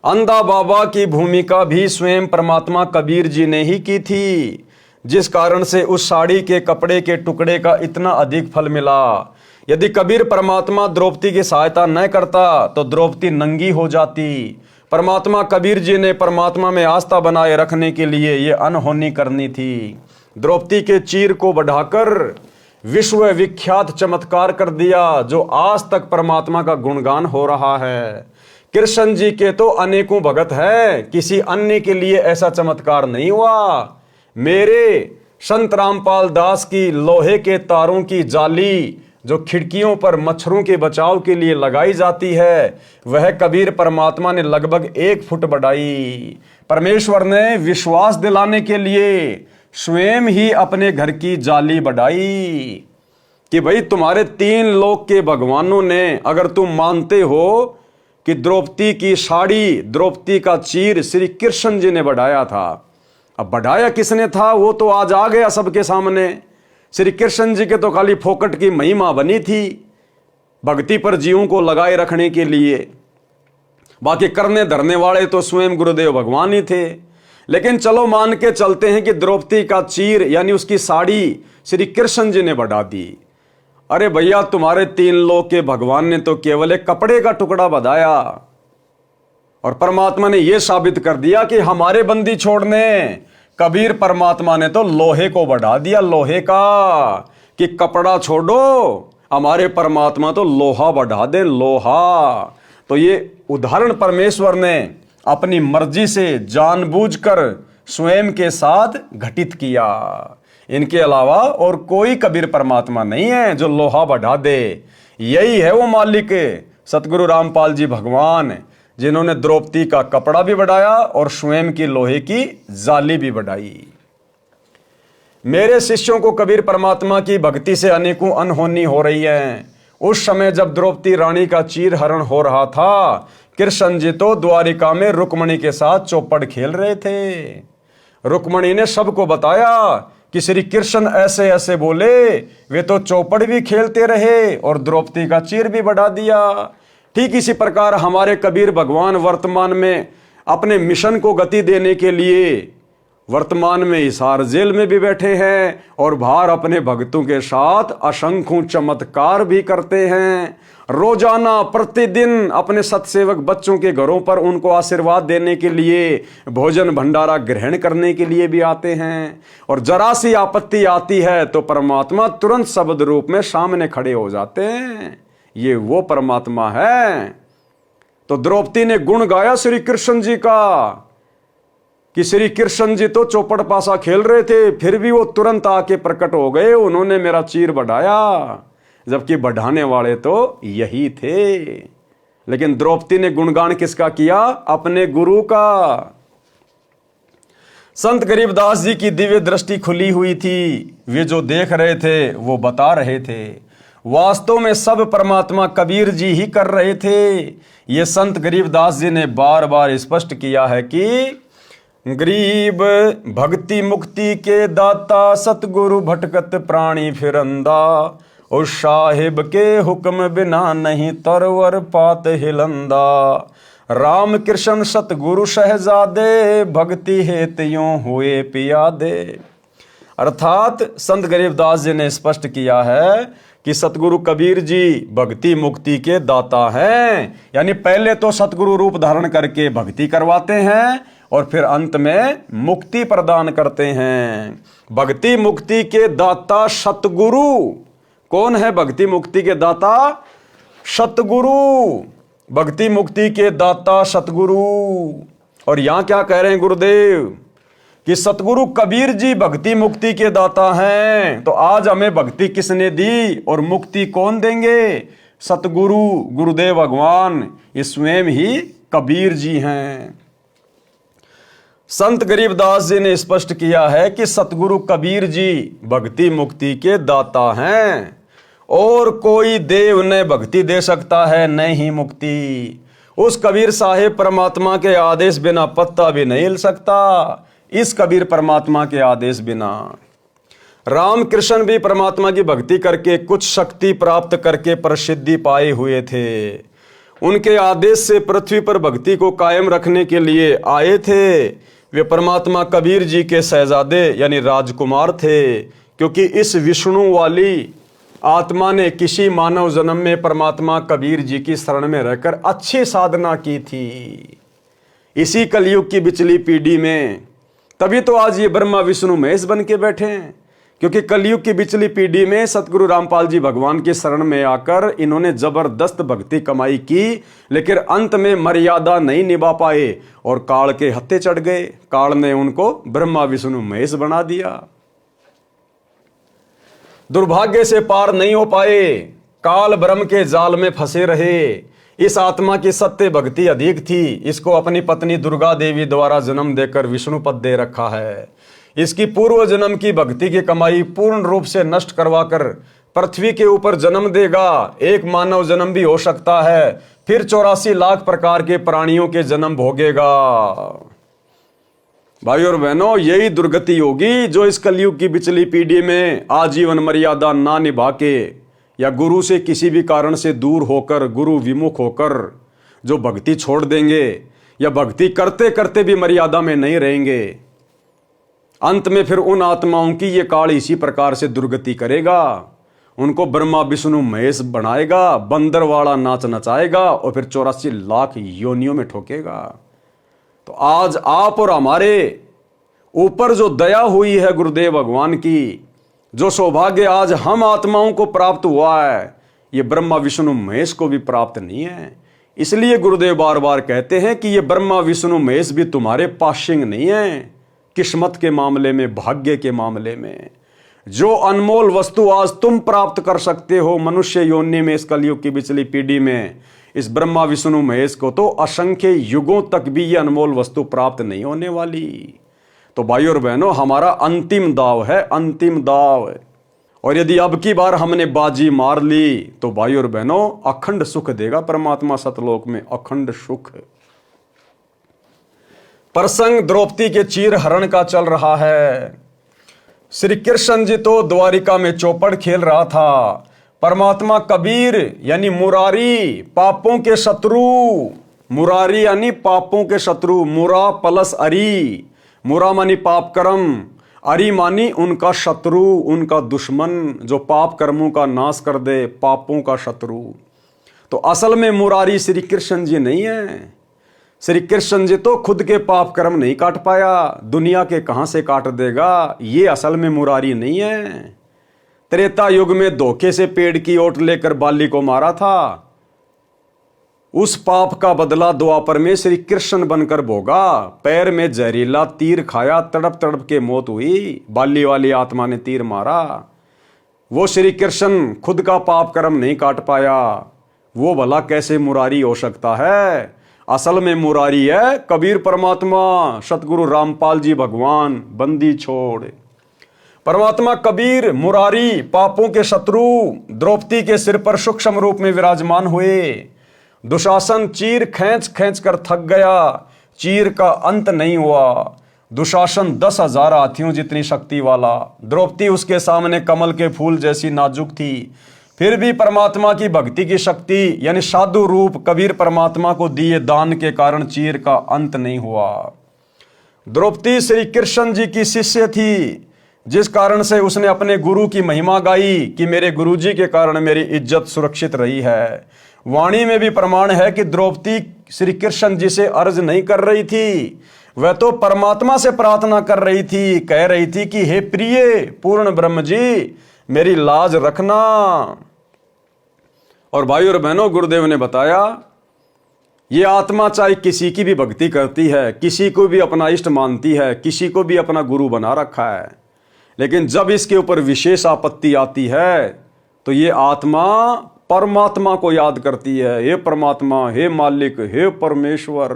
अंधा बाबा की भूमिका भी स्वयं परमात्मा कबीर जी ने ही की थी, जिस कारण से उस साड़ी के कपड़े के टुकड़े का इतना अधिक फल मिला। यदि कबीर परमात्मा द्रौपदी की सहायता न करता तो द्रौपदी नंगी हो जाती। परमात्मा कबीर जी ने परमात्मा में आस्था बनाए रखने के लिए ये अनहोनी करनी थी। द्रौपदी के चीर को बढ़ाकर विश्व विख्यात चमत्कार कर दिया, जो आज तक परमात्मा का गुणगान हो रहा है। कृष्ण जी के तो अनेकों भगत है, किसी अन्य के लिए ऐसा चमत्कार नहीं हुआ। मेरे संत रामपाल दास की लोहे के तारों की जाली जो खिड़कियों पर मच्छरों के बचाव के लिए लगाई जाती है, वह कबीर परमात्मा ने लगभग 1 फुट बढ़ाई। परमेश्वर ने विश्वास दिलाने के लिए स्वयं ही अपने घर की जाली बढ़ाई कि भाई तुम्हारे 3 लोक के भगवानों ने, अगर तुम मानते हो कि द्रौपदी की साड़ी, द्रौपदी का चीर श्री कृष्ण जी ने बढ़ाया था। अब बढ़ाया किसने था वो तो आज आ गया सबके सामने। श्री कृष्ण जी के तो खाली फोकट की महिमा बनी थी भक्ति पर जीवों को लगाए रखने के लिए, बाकी करने धरने वाले तो स्वयं गुरुदेव भगवान ही थे। लेकिन चलो मान के चलते हैं कि द्रौपदी का चीर यानी उसकी साड़ी श्री कृष्ण जी ने बढ़ा दी। अरे भैया, तुम्हारे 3 लोक के भगवान ने तो केवल एक कपड़े का टुकड़ा बढ़ाया और परमात्मा ने यह साबित कर दिया कि हमारे बंदी छोड़ने। कबीर परमात्मा ने तो लोहे को बढ़ा दिया, लोहे का, कि कपड़ा छोड़ो, हमारे परमात्मा तो लोहा बढ़ा दे, लोहा। तो ये उदाहरण परमेश्वर ने अपनी मर्जी से जानबूझकर स्वयं के साथ घटित किया। इनके अलावा और कोई कबीर परमात्मा नहीं है जो लोहा बढ़ा दे। यही है वो मालिक सतगुरु रामपाल जी भगवान, जिन्होंने द्रौपदी का कपड़ा भी बढ़ाया और स्वयं की लोहे की जाली भी बढ़ाई। मेरे शिष्यों को कबीर परमात्मा की भक्ति से अनेकों अनहोनी हो रही है। उस समय जब द्रौपदी रानी का चीर हरण हो रहा था, कृष्ण जी तो द्वारिका में रुक्मणी के साथ चौपड़ खेल रहे थे। रुक्मणी ने सबको बताया कि श्री कृष्ण ऐसे ऐसे बोले, वे तो चौपड़ भी खेलते रहे और द्रौपदी का चीर भी बढ़ा दिया। ठीक इसी प्रकार हमारे कबीर भगवान वर्तमान में अपने मिशन को गति देने के लिए वर्तमान में हिसार जेल में भी बैठे हैं और बाहर अपने भक्तों के साथ असंख्य चमत्कार भी करते हैं। रोजाना प्रतिदिन अपने सत्सेवक बच्चों के घरों पर उनको आशीर्वाद देने के लिए, भोजन भंडारा ग्रहण करने के लिए भी आते हैं। और जरा सी आपत्ति आती है तो परमात्मा तुरंत शब्द रूप में सामने खड़े हो जाते हैं। ये वो परमात्मा है। तो द्रौपदी ने गुण गाया श्री कृष्ण जी का कि श्री कृष्ण जी तो चौपड़ पासा खेल रहे थे, फिर भी वो तुरंत आके प्रकट हो गए, उन्होंने मेरा चीर बढ़ाया, जबकि बढ़ाने वाले तो यही थे। लेकिन द्रौपदी ने गुणगान किसका किया? अपने गुरु का। संत गरीबदास जी की दिव्य दृष्टि खुली हुई थी, वे जो देख रहे थे वो बता रहे थे। वास्तव में सब परमात्मा कबीर जी ही कर रहे थे। ये संत गरीबदास जी ने बार बार स्पष्ट किया है कि गरीब भक्ति मुक्ति के दाता, सतगुरु भटकत प्राणी फिरंदा, और साहिब के हुक्म बिना नहीं तरवर पात हिलंदा। राम कृष्ण सतगुरु शहजादे, भक्ति हेत यूं हुए पियादे। अर्थात संत गरीबदास जी ने स्पष्ट किया है कि सतगुरु कबीर जी भक्ति मुक्ति के दाता हैं। यानी पहले तो सतगुरु रूप धारण करके भक्ति करवाते हैं और फिर अंत में मुक्ति प्रदान करते हैं। भक्ति मुक्ति के दाता सतगुरु। कौन है भक्ति मुक्ति के दाता? सतगुरु। भक्ति मुक्ति के दाता सतगुरु। और यहां क्या कह रहे हैं गुरुदेव कि सतगुरु कबीर जी भक्ति मुक्ति के दाता हैं। तो आज हमें भक्ति किसने दी और मुक्ति कौन देंगे? सतगुरु गुरुदेव भगवान ये स्वयं ही कबीर जी हैं। संत गरीबदास जी ने स्पष्ट किया है कि सतगुरु कबीर जी भक्ति मुक्ति के दाता हैं और कोई देव न भक्ति दे सकता है न ही मुक्ति। उस कबीर साहेब परमात्मा के आदेश बिना पत्ता भी नहीं हिल सकता, इस कबीर परमात्मा के आदेश बिना। रामकृष्ण भी परमात्मा की भक्ति करके कुछ शक्ति प्राप्त करके प्रसिद्धि पाए हुए थे। उनके आदेश से पृथ्वी पर भक्ति को कायम रखने के लिए आए थे। वे परमात्मा कबीर जी के शहजादे यानी राजकुमार थे, क्योंकि इस विष्णु वाली आत्मा ने किसी मानव जन्म में परमात्मा कबीर जी की शरण में रहकर अच्छी साधना की थी। इसी कलयुग की बिचली पीढ़ी में तभी तो आज ये ब्रह्मा विष्णु महेश बन के बैठे हैं, क्योंकि कलयुग की बिचली पीढ़ी में सतगुरु रामपाल जी भगवान की शरण में आकर इन्होंने जबरदस्त भक्ति कमाई की, लेकिन अंत में मर्यादा नहीं निभा पाए और काल के हत्थे चढ़ गए। काल ने उनको ब्रह्मा विष्णु महेश बना दिया। दुर्भाग्य से पार नहीं हो पाए, काल ब्रह्म के जाल में फंसे रहे। इस आत्मा की सत्य भक्ति अधिक थी, इसको अपनी पत्नी दुर्गा देवी द्वारा जन्म देकर विष्णु पद दे रखा है। इसकी पूर्व जन्म की भक्ति की कमाई पूर्ण रूप से नष्ट करवाकर पृथ्वी के ऊपर जन्म देगा। एक मानव जन्म भी हो सकता है, फिर 84 लाख प्रकार के प्राणियों के जन्म भोगेगा। भाई और बहनों, यही दुर्गति होगी जो इस कलयुग की बिचली पीढ़ी में आजीवन मर्यादा ना निभा के या गुरु से किसी भी कारण से दूर होकर, गुरु विमुख होकर जो भक्ति छोड़ देंगे या भक्ति करते करते भी मर्यादा में नहीं रहेंगे, अंत में फिर उन आत्माओं की ये काल इसी प्रकार से दुर्गति करेगा। उनको ब्रह्मा विष्णु महेश बनाएगा, बंदर वाला नाच नचाएगा और फिर 84 लाख योनियों में ठोकेगा। तो आज आप और हमारे ऊपर जो दया हुई है गुरुदेव भगवान की, जो सौभाग्य आज हम आत्माओं को प्राप्त हुआ है, ये ब्रह्मा विष्णु महेश को भी प्राप्त नहीं है। इसलिए गुरुदेव बार बार कहते हैं कि ये ब्रह्मा विष्णु महेश भी तुम्हारे पाशिंग नहीं है। किस्मत के मामले में, भाग्य के मामले में जो अनमोल वस्तु आज तुम प्राप्त कर सकते हो मनुष्य योनि में, इस कलयुग की बिचली पीढ़ी में, इस ब्रह्मा विष्णु महेश को तो असंख्य युगों तक भी ये अनमोल वस्तु प्राप्त नहीं होने वाली। तो भाई और बहनों, हमारा अंतिम दाव है, अंतिम दाव। और यदि अब की बार हमने बाजी मार ली तो भाई और बहनों अखंड सुख देगा परमात्मा सतलोक में, अखंड सुख। प्रसंग द्रौपदी के चीर हरण का चल रहा है। श्री कृष्ण जी तो द्वारिका में चौपड़ खेल रहा था। परमात्मा कबीर यानी मुरारी, पापों के शत्रु, मुरारी यानी पापों के शत्रु, मुरा प्लस अरी, मुरा मानी पाप कर्म, अरी मानी उनका शत्रु, उनका दुश्मन जो पाप कर्मों का नाश कर दे, पापों का शत्रु। तो असल में मुरारी श्री कृष्ण जी नहीं है। श्री कृष्ण जी तो खुद के पाप कर्म नहीं काट पाया, दुनिया के कहां से काट देगा, ये असल में मुरारी नहीं है। त्रेता युग में धोखे से पेड़ की ओट लेकर बाली को मारा था, उस पाप का बदला द्वापर में श्री कृष्ण बनकर भोगा। पैर में जहरीला तीर खाया, तड़प तड़प के मौत हुई, बाली वाली आत्मा ने तीर मारा। वो श्री कृष्ण खुद का पाप कर्म नहीं काट पाया, वो भला कैसे मुरारी हो सकता है। असल में मुरारी है कबीर परमात्मा, सतगुरु रामपाल जी भगवान, बंदी छोड़। परमात्मा कबीर मुरारी, पापों के शत्रु, द्रौपदी के सिर पर सूक्ष्म रूप में विराजमान हुए। दुशासन चीर खींच खींच कर थक गया, चीर का अंत नहीं हुआ। दुशासन 10,000 हाथियों जितनी शक्ति वाला, द्रौपदी उसके सामने कमल के फूल जैसी नाजुक थी। फिर भी परमात्मा की भक्ति की शक्ति यानी साधु रूप कबीर परमात्मा को दिए दान के कारण चीर का अंत नहीं हुआ। द्रौपदी श्री कृष्ण जी की शिष्य थी, जिस कारण से उसने अपने गुरु की महिमा गाई कि मेरे गुरु जी के कारण मेरी इज्जत सुरक्षित रही है। वाणी में भी प्रमाण है कि द्रौपदी श्री कृष्ण जी से अर्ज नहीं कर रही थी, वह तो परमात्मा से प्रार्थना कर रही थी, कह रही थी कि हे प्रिय पूर्ण ब्रह्म जी मेरी लाज रखना। और भाई और बहनों, गुरुदेव ने बताया ये आत्मा चाहे किसी की भी भक्ति करती है, किसी को भी अपना इष्ट मानती है, किसी को भी अपना गुरु बना रखा है, लेकिन जब इसके ऊपर विशेष आपत्ति आती है तो ये आत्मा परमात्मा को याद करती है, हे परमात्मा, हे मालिक, हे परमेश्वर।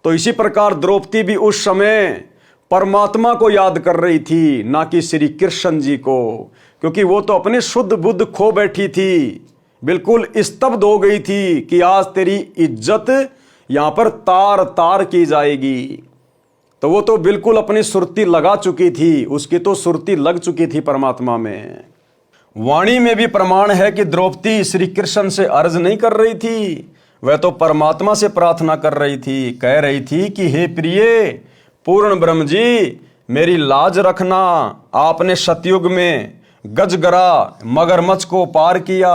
तो इसी प्रकार द्रौपदी भी उस समय परमात्मा को याद कर रही थी, ना कि श्री कृष्ण जी को, क्योंकि वो तो अपनी शुद्ध बुद्ध खो बैठी थी, बिल्कुल स्तब्ध हो गई थी कि आज तेरी इज्जत यहां पर तार तार की जाएगी। तो वो तो बिल्कुल अपनी सुरती लगा चुकी थी, उसकी तो सुरती लग चुकी थी परमात्मा में। वाणी में भी प्रमाण है कि द्रौपदी श्री कृष्ण से अर्ज नहीं कर रही थी, वह तो परमात्मा से प्रार्थना कर रही थी। कह रही थी कि हे प्रिय पूर्ण ब्रह्म जी, मेरी लाज रखना। आपने सतयुग में गजगरा मगरमच्छ को पार किया,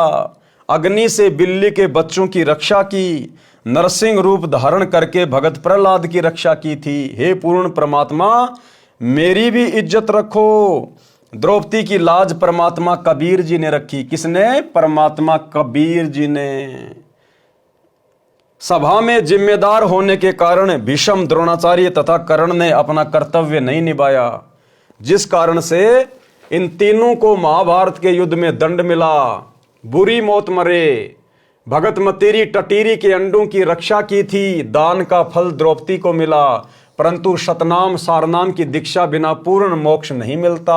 अग्नि से बिल्ली के बच्चों की रक्षा की, नरसिंह रूप धारण करके भगत प्रहलाद की रक्षा की थी। हे पूर्ण परमात्मा, मेरी भी इज्जत रखो। द्रौपदी की लाज परमात्मा कबीर जी ने रखी। किसने? परमात्मा कबीर जी ने। सभा में जिम्मेदार होने के कारण भीष्म, द्रोणाचार्य तथा कर्ण ने अपना कर्तव्य नहीं निभाया, जिस कारण से इन तीनों को महाभारत के युद्ध में दंड मिला, बुरी मौत मरे। भगत मतेरी टटीरी के अंडों की रक्षा की थी, दान का फल द्रौपदी को मिला, परंतु शतनाम सारनाम की दीक्षा बिना पूर्ण मोक्ष नहीं मिलता।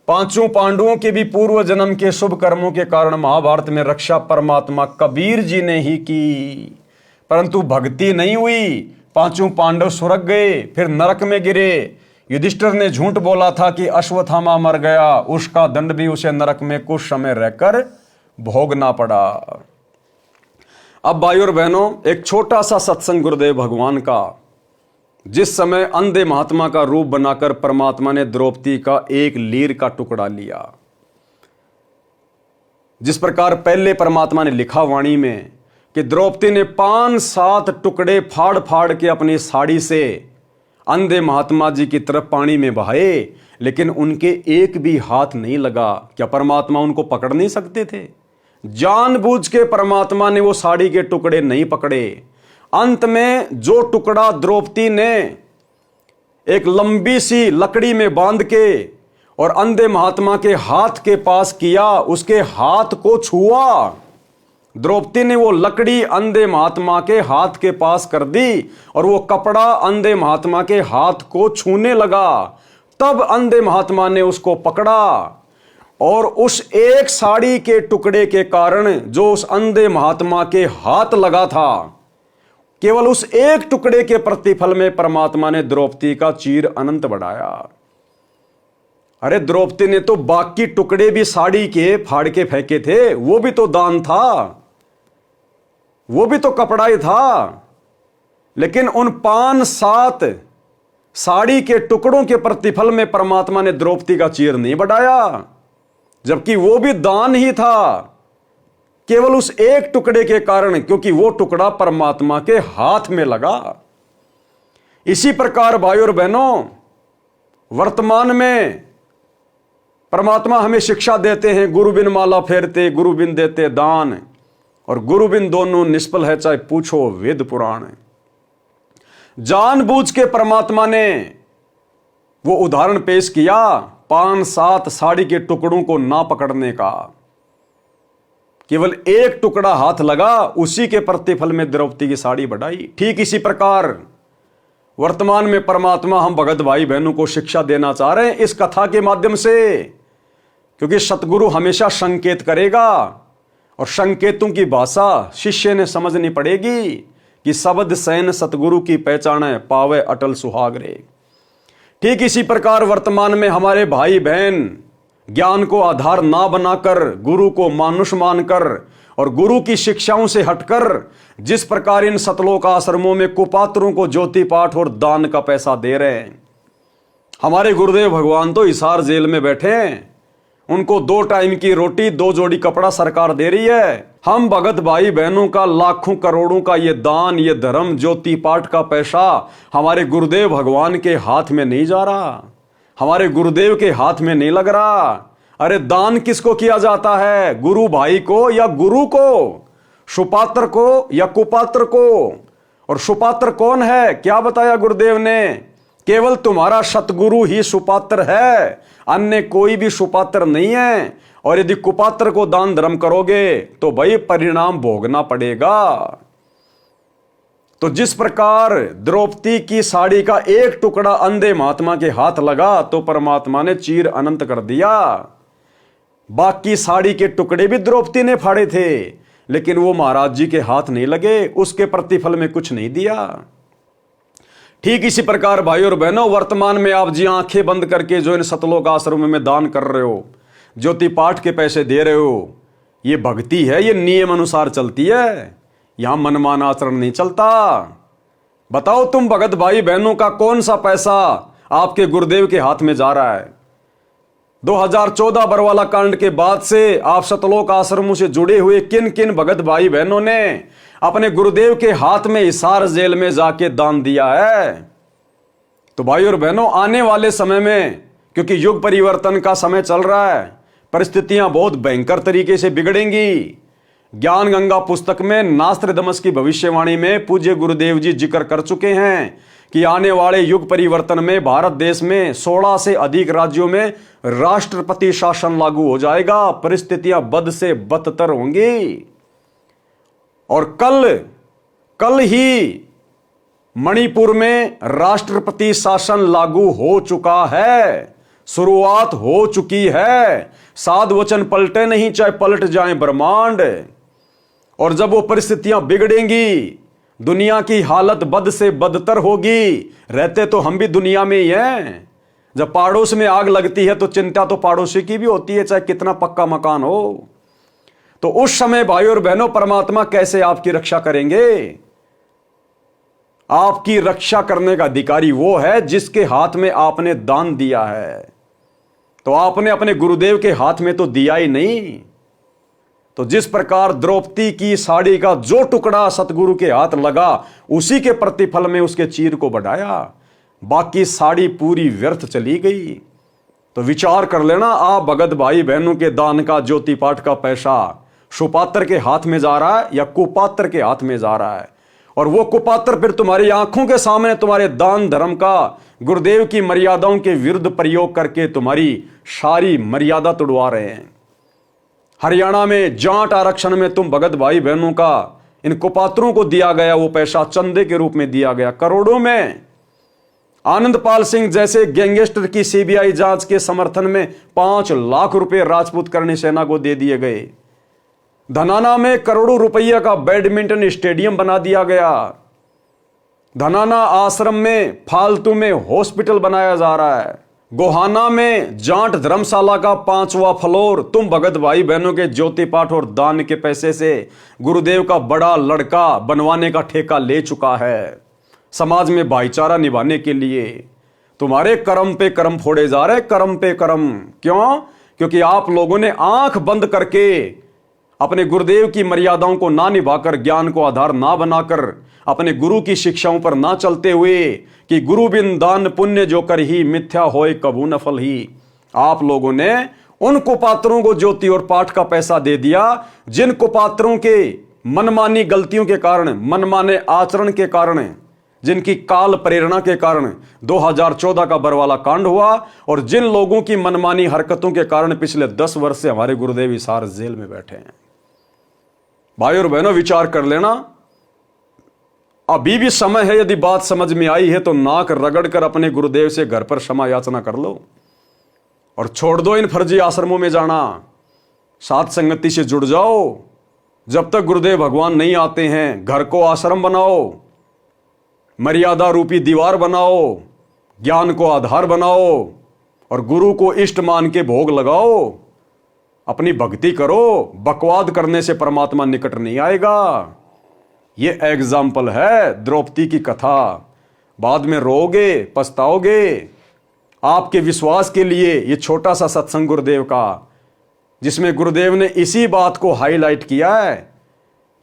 पांचों पांडवों के भी पूर्व जन्म के शुभ कर्मों के कारण महाभारत में रक्षा परमात्मा कबीर जी ने ही की, परंतु भक्ति नहीं हुई। पांचों पांडव स्वर्ग गए, फिर नरक में गिरे। युधिष्ठिर ने झूठ बोला था कि अश्वत्थामा मर गया, उसका दंड भी उसे नरक में कुछ समय रहकर भोगना पड़ा। अब भाइयों और बहनों, एक छोटा सा सत्संग गुरुदेव भगवान का, जिस समय अंधे महात्मा का रूप बनाकर परमात्मा ने द्रौपदी का एक लीर का टुकड़ा लिया। जिस प्रकार पहले परमात्मा ने लिखा वाणी में कि द्रौपदी ने 5-7 टुकड़े फाड़ फाड़ के अपनी साड़ी से अंधे महात्मा जी की तरफ पानी में बहाए, लेकिन उनके एक भी हाथ नहीं लगा। क्या परमात्मा उनको पकड़ नहीं सकते थे? जानबूझ के परमात्मा ने वो साड़ी के टुकड़े नहीं पकड़े। अंत में जो टुकड़ा द्रौपदी ने एक लंबी सी लकड़ी में बांध के और अंधे महात्मा के हाथ के पास किया, उसके हाथ को छुआ। द्रौपदी ने वो लकड़ी अंधे महात्मा के हाथ के पास कर दी और वो कपड़ा अंधे महात्मा के हाथ को छूने लगा। तब अंधे महात्मा ने उसको पकड़ा और उस एक साड़ी के टुकड़े के कारण जो उस अंधे महात्मा के हाथ लगा था, केवल उस एक टुकड़े के प्रतिफल में परमात्मा ने द्रौपदी का चीर अनंत बढ़ाया। अरे द्रौपदी ने तो बाकी टुकड़े भी साड़ी के फाड़ के फेंके थे, वो भी तो दान था, वो भी तो कपड़ा ही था, लेकिन उन 5-7 साड़ी के टुकड़ों के प्रतिफल में परमात्मा ने द्रौपदी का चीर नहीं बढ़ाया, जबकि वो भी दान ही था, केवल उस एक टुकड़े के कारण, क्योंकि वो टुकड़ा परमात्मा के हाथ में लगा। इसी प्रकार भाइयों और बहनों, वर्तमान में परमात्मा हमें शिक्षा देते हैं, गुरु बिन माला फेरते, गुरु बिन देते दान, और गुरु बिन दोनों निष्फल है, चाहे पूछो वेद पुराण। जानबूझ के परमात्मा ने वो उदाहरण पेश किया 5-7 साड़ी के टुकड़ों को ना पकड़ने का, केवल एक टुकड़ा हाथ लगा, उसी के प्रतिफल में द्रौपदी की साड़ी बढ़ाई। ठीक इसी प्रकार वर्तमान में परमात्मा हम भगत भाई बहनों को शिक्षा देना चाह रहे हैं इस कथा के माध्यम से, क्योंकि सतगुरु हमेशा संकेत करेगा और संकेतों की भाषा शिष्य ने समझनी पड़ेगी कि शब्द सैन सतगुरु की पहचान है, पावे अटल सुहागरे। ठीक इसी प्रकार वर्तमान में हमारे भाई बहन ज्ञान को आधार ना बनाकर, गुरु को मानुष मानकर और गुरु की शिक्षाओं से हटकर जिस प्रकार इन सतलोक आश्रमों में कुपात्रों को ज्योति पाठ और दान का पैसा दे रहे हैं। हमारे गुरुदेव भगवान तो हिसार जेल में बैठे हैं, उनको 2 टाइम की रोटी 2 जोड़ी कपड़ा सरकार दे रही है। हम भगत भाई बहनों का लाखों करोड़ों का ये दान, ये धर्म, ज्योति पाठ का पैसा हमारे गुरुदेव भगवान के हाथ में नहीं जा रहा, हमारे गुरुदेव के हाथ में नहीं लग रहा। अरे दान किसको किया जाता है? गुरु भाई को या गुरु को, सुपात्र को या कुपात्र को? और सुपात्र कौन है? क्या बताया गुरुदेव ने केवल तुम्हारा सतगुरु ही सुपात्र है, अन्य कोई भी सुपात्र नहीं है। और यदि कुपात्र को दान धर्म करोगे तो भाई परिणाम भोगना पड़ेगा। तो जिस प्रकार द्रौपदी की साड़ी का एक टुकड़ा अंधे महात्मा के हाथ लगा तो परमात्मा ने चीर अनंत कर दिया। बाकी साड़ी के टुकड़े भी द्रौपदी ने फाड़े थे, लेकिन वो महाराज जी के हाथ नहीं लगे, उसके प्रतिफल में कुछ नहीं दिया। ठीक इसी प्रकार भाई और बहनों, वर्तमान में आप जी आंखें बंद करके जो इन सतलोक आश्रम में दान कर रहे हो, ज्योति पाठ के पैसे दे रहे हो, ये भक्ति है, ये नियम अनुसार चलती है, यहां मनमाना आचरण नहीं चलता। बताओ तुम भगत भाई बहनों का कौन सा पैसा आपके गुरुदेव के हाथ में जा रहा है? 2014 बरवाला कांड के बाद से आप सतलोक आश्रमों से जुड़े हुए किन किन भगत भाई बहनों ने अपने गुरुदेव के हाथ में हिसार जेल में जाके दान दिया है? तो भाई और बहनों, आने वाले समय में, क्योंकि युग परिवर्तन का समय चल रहा है, परिस्थितियां बहुत भयंकर तरीके से बिगड़ेंगी। ज्ञान गंगा पुस्तक में नास्त्रदमस की भविष्यवाणी में पूज्य गुरुदेव जी जिक्र कर चुके हैं कि आने वाले युग परिवर्तन में भारत देश में 16 से अधिक राज्यों में राष्ट्रपति शासन लागू हो जाएगा। परिस्थितियां बद से बदतर होंगी। और कल ही मणिपुर में राष्ट्रपति शासन लागू हो चुका है, शुरुआत हो चुकी है। साध वचन पलटे नहीं, चाहे पलट जाएं ब्रह्मांड। और जब वो परिस्थितियां बिगड़ेंगी, दुनिया की हालत बद से बदतर होगी। रहते तो हम भी दुनिया में ही हैं। जब पड़ोस में आग लगती है तो चिंता तो पड़ोसी की भी होती है, चाहे कितना पक्का मकान हो। तो उस समय भाई और बहनों, परमात्मा कैसे आपकी रक्षा करेंगे? आपकी रक्षा करने का अधिकारी वो है जिसके हाथ में आपने दान दिया है। तो आपने अपने गुरुदेव के हाथ में तो दिया ही नहीं। तो जिस प्रकार द्रौपदी की साड़ी का जो टुकड़ा सतगुरु के हाथ लगा, उसी के प्रतिफल में उसके चीर को बढ़ाया, बाकी साड़ी पूरी व्यर्थ चली गई। तो विचार कर लेना, आप भगत भाई बहनों के दान का, ज्योति पाठ का पैसा सुपात्र के हाथ में जा रहा है या कुपात्र के हाथ में जा रहा है। और वो कुपात्र फिर तुम्हारी आंखों के सामने तुम्हारे दान धर्म का, गुरुदेव की मर्यादाओं के विरुद्ध प्रयोग करके तुम्हारी सारी मर्यादा तोड़वा रहे हैं। हरियाणा में जाट आरक्षण में तुम भगत भाई बहनों का इन कुपात्रों को दिया गया वो पैसा चंदे के रूप में दिया गया, करोड़ों में। आनंदपाल सिंह जैसे गैंगस्टर की सीबीआई जांच के समर्थन में 5 लाख रुपए राजपूत करणी सेना को दे दिए गए। धनाना में करोड़ों रुपया का बैडमिंटन स्टेडियम बना दिया गया। धनाना आश्रम में फालतू में हॉस्पिटल बनाया जा रहा है। गोहाना में जाट धर्मशाला का 5वां फ्लोर तुम भगत भाई बहनों के ज्योति पाठ और दान के पैसे से गुरुदेव का बड़ा लड़का बनवाने का ठेका ले चुका है। समाज में भाईचारा निभाने के लिए तुम्हारे कर्म पे कर्म फोड़े जा रहे, कर्म पे कर्म। क्यों? क्योंकि आप लोगों ने आंख बंद करके अपने गुरुदेव की मर्यादाओं को ना निभाकर, ज्ञान को आधार ना बनाकर, अपने गुरु की शिक्षाओं पर ना चलते हुए कि गुरु बिन दान पुण्य जो कर ही मिथ्या होए कबू नफल ही, आप लोगों ने उन कुपात्रों को ज्योति और पाठ का पैसा दे दिया जिन कुपात्रों के मनमानी गलतियों के कारण, मनमाने आचरण के कारण, जिनकी काल प्रेरणा के कारण 2014 का बरवाला कांड हुआ और जिन लोगों की मनमानी हरकतों के कारण पिछले 10 वर्ष से हमारे गुरुदेव हिसार जेल में बैठे हैं। भाई और बहनों, विचार कर लेना, अभी भी समय है। यदि बात समझ में आई है तो नाक रगड़कर अपने गुरुदेव से घर पर क्षमा याचना कर लो और छोड़ दो इन फर्जी आश्रमों में जाना। साथ संगति से जुड़ जाओ। जब तक गुरुदेव भगवान नहीं आते हैं, घर को आश्रम बनाओ, मर्यादा रूपी दीवार बनाओ, ज्ञान को आधार बनाओ और गुरु को इष्ट मान के भोग लगाओ, अपनी भक्ति करो। बकवाद करने से परमात्मा निकट नहीं आएगा। ये एग्जाम्पल है द्रौपदी की कथा। बाद में रोओगे, पछताओगे। आपके विश्वास के लिए ये छोटा सा सत्संग गुरुदेव का, जिसमें गुरुदेव ने इसी बात को हाईलाइट किया है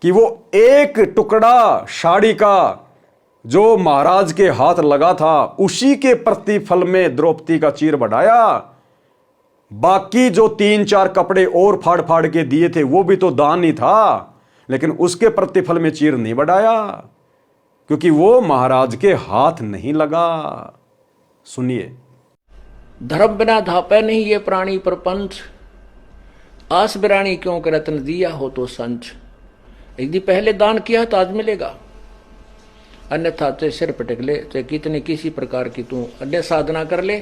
कि वो एक टुकड़ा साड़ी का जो महाराज के हाथ लगा था, उसी के प्रतिफल में द्रौपदी का चीर बढ़ाया। बाकी जो 3-4 कपड़े और फाड़ फाड़ के दिए थे वो भी तो दान ही था, लेकिन उसके प्रतिफल में चीर नहीं बढ़ाया, क्योंकि वो महाराज के हाथ नहीं लगा। सुनिए। धर्म बिना धापे नहीं ये प्राणी प्रपंच, आस बिरानी क्यों कर रत्न दिया हो तो संच। यदि पहले दान किया तो आज मिलेगा, अन्यथा चाहे सिर पटक ले, चाहे कितने किसी प्रकार की तू अन्य साधना कर ले।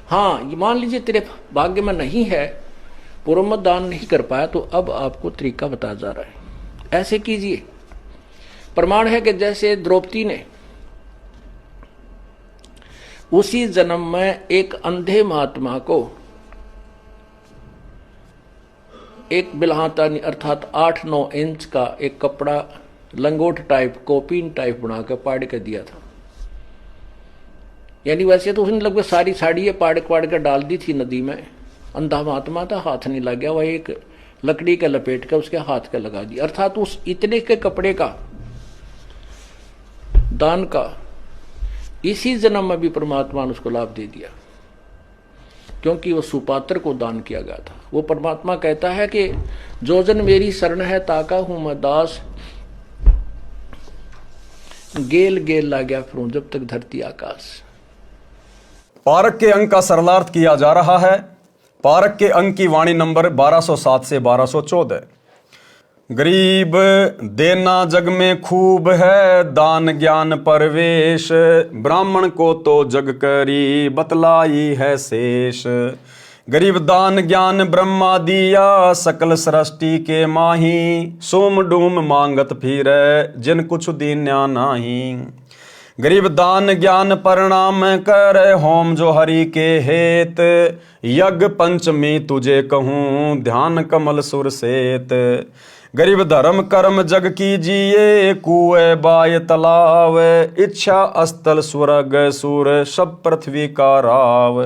हाँ, ये मान लीजिए तेरे भाग्य में नहीं है, पूर्व में दान नहीं कर पाया, तो अब आपको तरीका बताया जा रहा है, ऐसे कीजिए। प्रमाण है कि जैसे द्रौपदी ने उसी जन्म में एक अंधे महात्मा को एक बिल्हाता अर्थात 8-9 इंच का एक कपड़ा लंगोट टाइप कोपीन टाइप बना के पाड़ के दिया था। यानी वैसे तो उसने लगभग सारी साड़ी पाड़ के डाल दी थी नदी में। अंधा महात्मा था, हाथ नहीं लग गया, वह एक लकड़ी के लपेट के उसके हाथ के लगा दी। अर्थात उस इतने के कपड़े का दान का इसी जन्म में भी परमात्मा ने उसको लाभ दे दिया, क्योंकि वो सुपात्र को दान किया गया था। वो परमात्मा कहता है कि जो जन मेरी शरण है ताका हूं मैं दास, गेल गेल ला गया फिरूं जब तक धरती आकाश। पारक के अंक का सरलार्थ किया जा रहा है। पारक के अंक की वाणी नंबर 1207 से 1214। गरीब देना जग में खूब है, दान ज्ञान परवेश, ब्राह्मण को तो जग करी बतलाई है शेष। गरीब दान ज्ञान ब्रह्मा दिया, सकल सृष्टि के माही, सोम डूम मांगत फिरे जिन कुछ दीन्या नाही। गरीब दान ज्ञान परिणाम कर, होम जो हरि के हेत, यज्ञ पंचमी तुझे कहूँ ध्यान कमल सुर सेत। गरीब धर्म कर्म जग कीजिए, कुएं बाय तालाब, इच्छा अस्थल स्वर्ग सुर सब पृथ्वी का राव।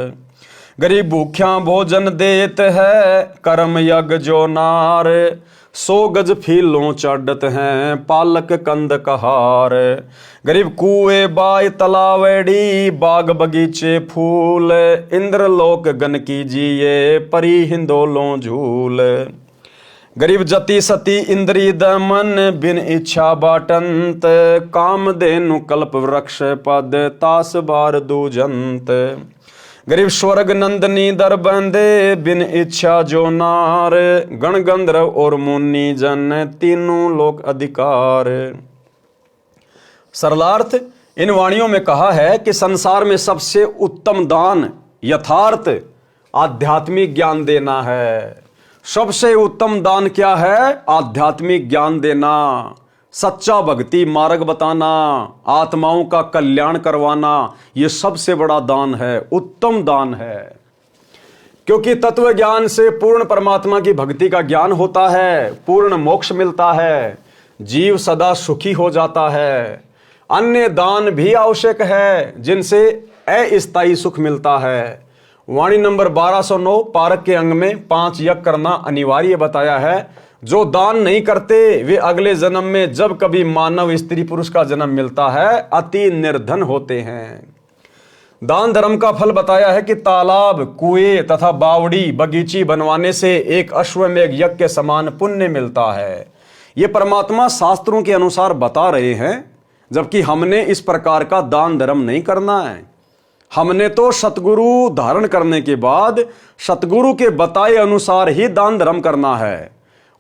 गरीब भूख्या भोजन देत है, कर्म यज्ञ जो नार, 100 गज फीलों चढ़त हैं पालक कंद कहार। गरीब कुएं बाय तलावेड़ी, बाग बगीचे फूल, इंद्रलोक गन कीजिए परी हिंदोलों झूल। गरीब जति सती इंद्री दमन, बिन इच्छा बाटंत, काम देनु कल्प वृक्ष पद तास बार दूजंत। गरीब स्वर्ग नंदनी दर बंदे, बिन इच्छा जो नार, गण गंधर्व और मुनि जन तीनों लोक अधिकार। सरलार्थ इन वाणियों में कहा है कि संसार में सबसे उत्तम दान यथार्थ आध्यात्मिक ज्ञान देना है। सबसे उत्तम दान क्या है? आध्यात्मिक ज्ञान देना, सच्चा भक्ति मार्ग बताना, आत्माओं का कल्याण करवाना, यह सबसे बड़ा दान है, उत्तम दान है। क्योंकि तत्व ज्ञान से पूर्ण परमात्मा की भक्ति का ज्ञान होता है, पूर्ण मोक्ष मिलता है, जीव सदा सुखी हो जाता है। अन्य दान भी आवश्यक है जिनसे अस्थायी सुख मिलता है। वाणी नंबर 1209 पारक के अंग में 5 यज्ञ करना अनिवार्य बताया है। जो दान नहीं करते वे अगले जन्म में जब कभी मानव स्त्री पुरुष का जन्म मिलता है अति निर्धन होते हैं। दान धर्म का फल बताया है कि तालाब, कुएं तथा बावड़ी बगीची बनवाने से एक अश्वमेघ यज्ञ के समान पुण्य मिलता है। ये परमात्मा शास्त्रों के अनुसार बता रहे हैं, जबकि हमने इस प्रकार का दान धर्म नहीं करना है। हमने तो सतगुरु धारण करने के बाद सतगुरु के बताए अनुसार ही दान धर्म करना है।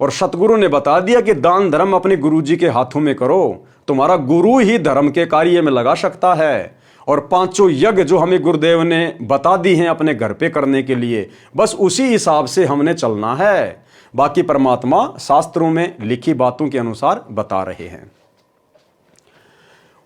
और सतगुरु ने बता दिया कि दान धर्म अपने गुरु जी के हाथों में करो, तुम्हारा गुरु ही धर्म के कार्य में लगा सकता है। और 5 यज्ञ जो हमें गुरुदेव ने बता दी हैं अपने घर पे करने के लिए, बस उसी हिसाब से हमने चलना है। बाकी परमात्मा शास्त्रों में लिखी बातों के अनुसार बता रहे हैं।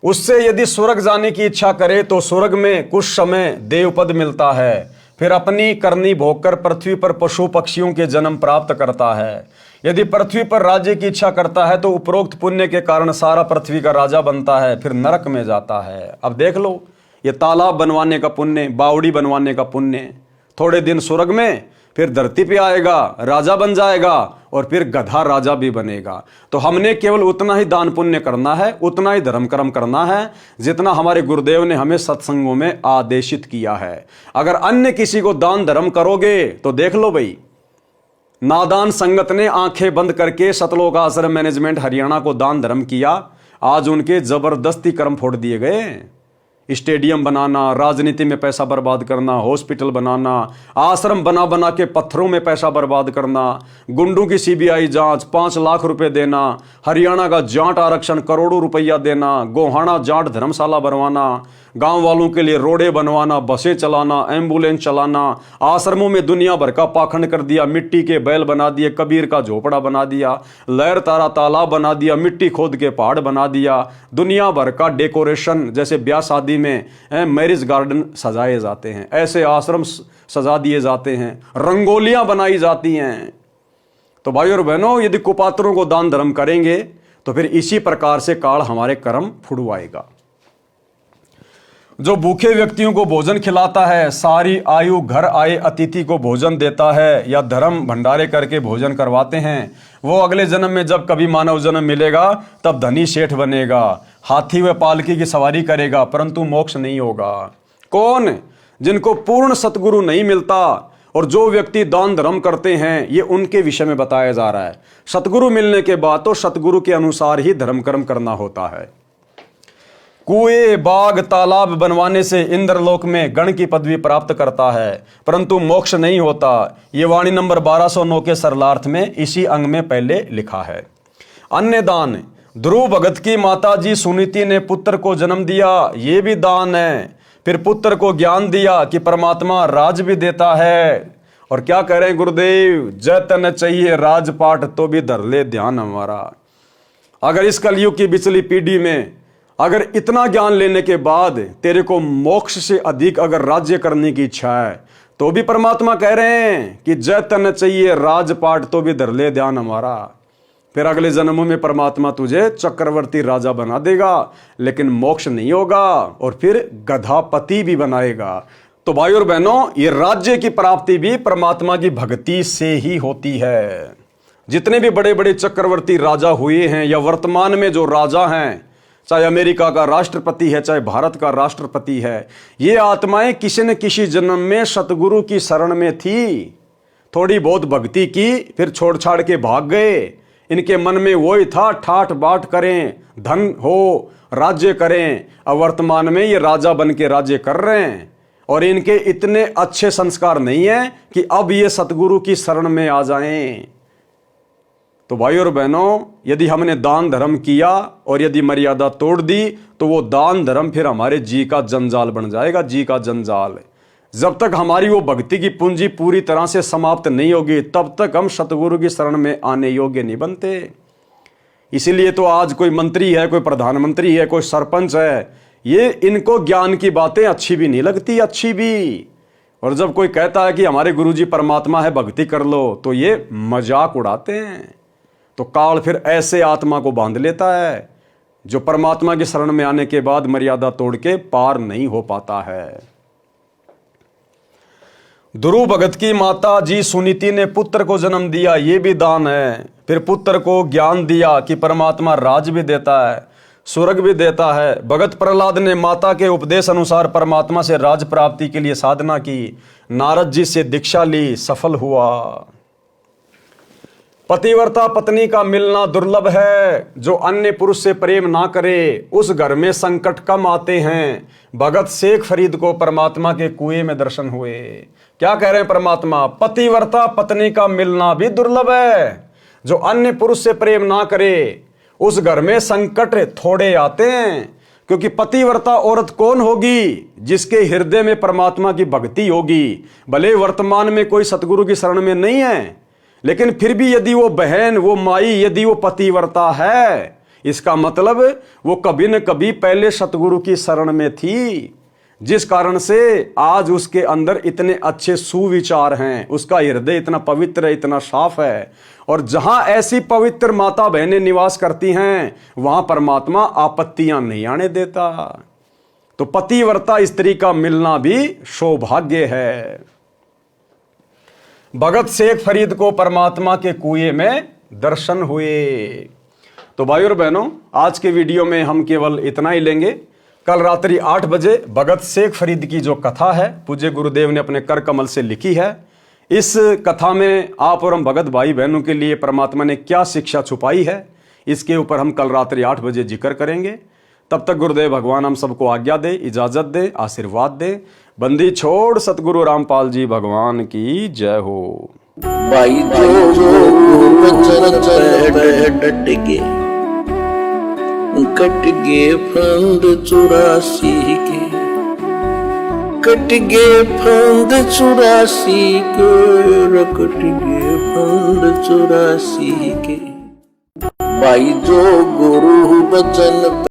उससे यदि स्वर्ग जाने की इच्छा करे तो स्वर्ग में कुछ समय देवपद मिलता है, फिर अपनी करनी भोगकर पृथ्वी पर पशु पक्षियों के जन्म प्राप्त करता है। यदि पृथ्वी पर राज्य की इच्छा करता है तो उपरोक्त पुण्य के कारण सारा पृथ्वी का राजा बनता है, फिर नरक में जाता है। अब देख लो, ये तालाब बनवाने का पुण्य, बावड़ी बनवाने का पुण्य, थोड़े दिन स्वर्ग में, फिर धरती पे आएगा, राजा बन जाएगा और फिर गधा राजा भी बनेगा। तो हमने केवल उतना ही दान पुण्य करना है, उतना ही धर्म कर्म करना है जितना हमारे गुरुदेव ने हमें सत्संगों में आदेशित किया है। अगर अन्य किसी को दान धर्म करोगे तो देख लो भाई, नादान संगत ने आंखें बंद करके सतलोक आश्रम मैनेजमेंट हरियाणा को दान धर्म किया, आज उनके जबरदस्ती कर्म फोड़ दिए गए। स्टेडियम बनाना, राजनीति में पैसा बर्बाद करना, हॉस्पिटल बनाना, आश्रम बना बना के पत्थरों में पैसा बर्बाद करना, गुंडों की सीबीआई जांच, 5 लाख रुपए देना, हरियाणा का जाट आरक्षण करोड़ों रुपया देना, गोहाना जाट धर्मशाला बनवाना, गांव वालों के लिए रोडें बनवाना, बसें चलाना, एम्बुलेंस चलाना, आश्रमों में दुनिया भर का पाखंड कर दिया, मिट्टी के बैल बना दिए, कबीर का झोपड़ा बना दिया, लहर तारा तालाब बना दिया, मिट्टी खोद के पहाड़ बना दिया, दुनिया भर का डेकोरेशन, जैसे ब्याह शादी में मैरिज गार्डन सजाए जाते हैं, ऐसे आश्रम सजा दिए जाते हैं, रंगोलियां बनाई जाती हैं। तो भाई और बहनों, यदि कुपात्रों को दान धर्म करेंगे तो फिर इसी प्रकार से काल हमारे कर्म फुड़वाएगा। जो भूखे व्यक्तियों को भोजन खिलाता है, सारी आयु घर आए अतिथि को भोजन देता है, या धर्म भंडारे करके भोजन करवाते हैं, वो अगले जन्म में जब कभी मानव जन्म मिलेगा तब धनी सेठ बनेगा, हाथी व पालकी की सवारी करेगा, परंतु मोक्ष नहीं होगा। कौन? जिनको पूर्ण सतगुरु नहीं मिलता। और जो व्यक्ति दान धर्म करते हैं, ये उनके विषय में बताया जा रहा है। सतगुरु मिलने के बाद तो सतगुरु के अनुसार ही धर्म कर्म करना होता है। कुएं, बाग, तालाब बनवाने से इंद्रलोक में गण की पदवी प्राप्त करता है, परंतु मोक्ष नहीं होता। ये वाणी नंबर 1209 के सरलार्थ में इसी अंग में पहले लिखा है। अन्य दान, ध्रुव भगत की माता जी सुनीति ने पुत्र को जन्म दिया, ये भी दान है। फिर पुत्र को ज्ञान दिया कि परमात्मा राज भी देता है। और क्या कह रहे हैं गुरुदेव, जतन चाहिए राजपाट तो भी धर ले ध्यान हमारा। अगर इस कलयुग की बिचली पीढ़ी में अगर इतना ज्ञान लेने के बाद तेरे को मोक्ष से अधिक अगर राज्य करने की इच्छा है, तो भी परमात्मा कह रहे हैं कि जतन चाहिए राजपाट तो भी धर ले ध्यान हमारा। फिर अगले जन्मों में परमात्मा तुझे चक्रवर्ती राजा बना देगा, लेकिन मोक्ष नहीं होगा, और फिर गधापति भी बनाएगा। तो भाई और बहनों, ये राज्य की प्राप्ति भी परमात्मा की भक्ति से ही होती है। जितने भी बड़े बड़े चक्रवर्ती राजा हुए हैं, या वर्तमान में जो राजा हैं, चाहे अमेरिका का राष्ट्रपति है, चाहे भारत का राष्ट्रपति है, ये आत्माएं किसी न किसी जन्म में सतगुरु की शरण में थी, थोड़ी बहुत भक्ति की, फिर छोड़ छाड़ के भाग गए। इनके मन में वही था, ठाठ बाट करें, धन हो, राज्य करें। अब वर्तमान में ये राजा बन के राज्य कर रहे हैं, और इनके इतने अच्छे संस्कार नहीं है कि अब ये सतगुरु की शरण में आ जाएं। तो भाई और बहनों, यदि हमने दान धर्म किया और यदि मर्यादा तोड़ दी, तो वो दान धर्म फिर हमारे जी का जंजाल बन जाएगा, जी का जंजाल। जब तक हमारी वो भक्ति की पूंजी पूरी तरह से समाप्त नहीं होगी, तब तक हम सतगुरु की शरण में आने योग्य नहीं बनते। इसीलिए तो आज कोई मंत्री है, कोई प्रधानमंत्री है, कोई सरपंच है, ये इनको ज्ञान की बातें अच्छी भी नहीं लगती, अच्छी भी। और जब कोई कहता है कि हमारे गुरुजी परमात्मा है, भक्ति कर लो, तो ये मजाक उड़ाते हैं। तो काल फिर ऐसे आत्मा को बांध लेता है जो परमात्मा की शरण में आने के बाद मर्यादा तोड़ के पार नहीं हो पाता है। ध्रुव भगत की माता जी सुनीति ने पुत्र को जन्म दिया, ये भी दान है। फिर पुत्र को ज्ञान दिया कि परमात्मा राज भी देता है, स्वर्ग भी देता है। भगत प्रहलाद ने माता के उपदेश अनुसार परमात्मा से राज प्राप्ति के लिए साधना की, नारद जी से दीक्षा ली, सफल हुआ। पतिव्रता पत्नी का मिलना दुर्लभ है, जो अन्य पुरुष से प्रेम ना करे उस घर में संकट कम आते हैं। भगत शेख फरीद को परमात्मा के कुएं में दर्शन हुए। क्या कह रहे हैं परमात्मा? पतिव्रता पत्नी का मिलना भी दुर्लभ है, जो अन्य पुरुष से प्रेम ना करे उस घर में संकट थोड़े आते हैं। क्योंकि पतिव्रता औरत कौन होगी? जिसके हृदय में परमात्मा की भक्ति होगी। भले वर्तमान में कोई सतगुरु की शरण में नहीं है, लेकिन फिर भी यदि वो बहन, वो माई, यदि वो पतिव्रता है, इसका मतलब वो कभी न कभी पहले सतगुरु की शरण में थी, जिस कारण से आज उसके अंदर इतने अच्छे सुविचार हैं, उसका हृदय इतना पवित्र है, इतना साफ है। और जहां ऐसी पवित्र माता बहनें निवास करती हैं, वहां परमात्मा आपत्तियां नहीं आने देता। तो पतिव्रता स्त्री का मिलना भी सौभाग्य है। भगत शेख फरीद को परमात्मा के कुएं में दर्शन हुए। तो भाई और बहनों, आज के वीडियो में हम केवल इतना ही लेंगे। कल रात्रि 8 बजे भगत शेख फरीद की जो कथा है, पूज्य गुरुदेव ने अपने कर कमल से लिखी है। इस कथा में आप और हम भगत भाई बहनों के लिए परमात्मा ने क्या शिक्षा छुपाई है, इसके ऊपर हम कल रात्रि 8 बजे जिक्र करेंगे। तब तक गुरुदेव भगवान हम सबको आज्ञा दे, इजाजत दे, आशीर्वाद दे। बंदी छोड़ सतगुरु रामपाल जी भगवान की जय हो। भाई जो वचन पे डट के कट गए फंद 84 के, कट गए फंद 84 के, कट गए फंद 84 के। भाई जो गुरु वचन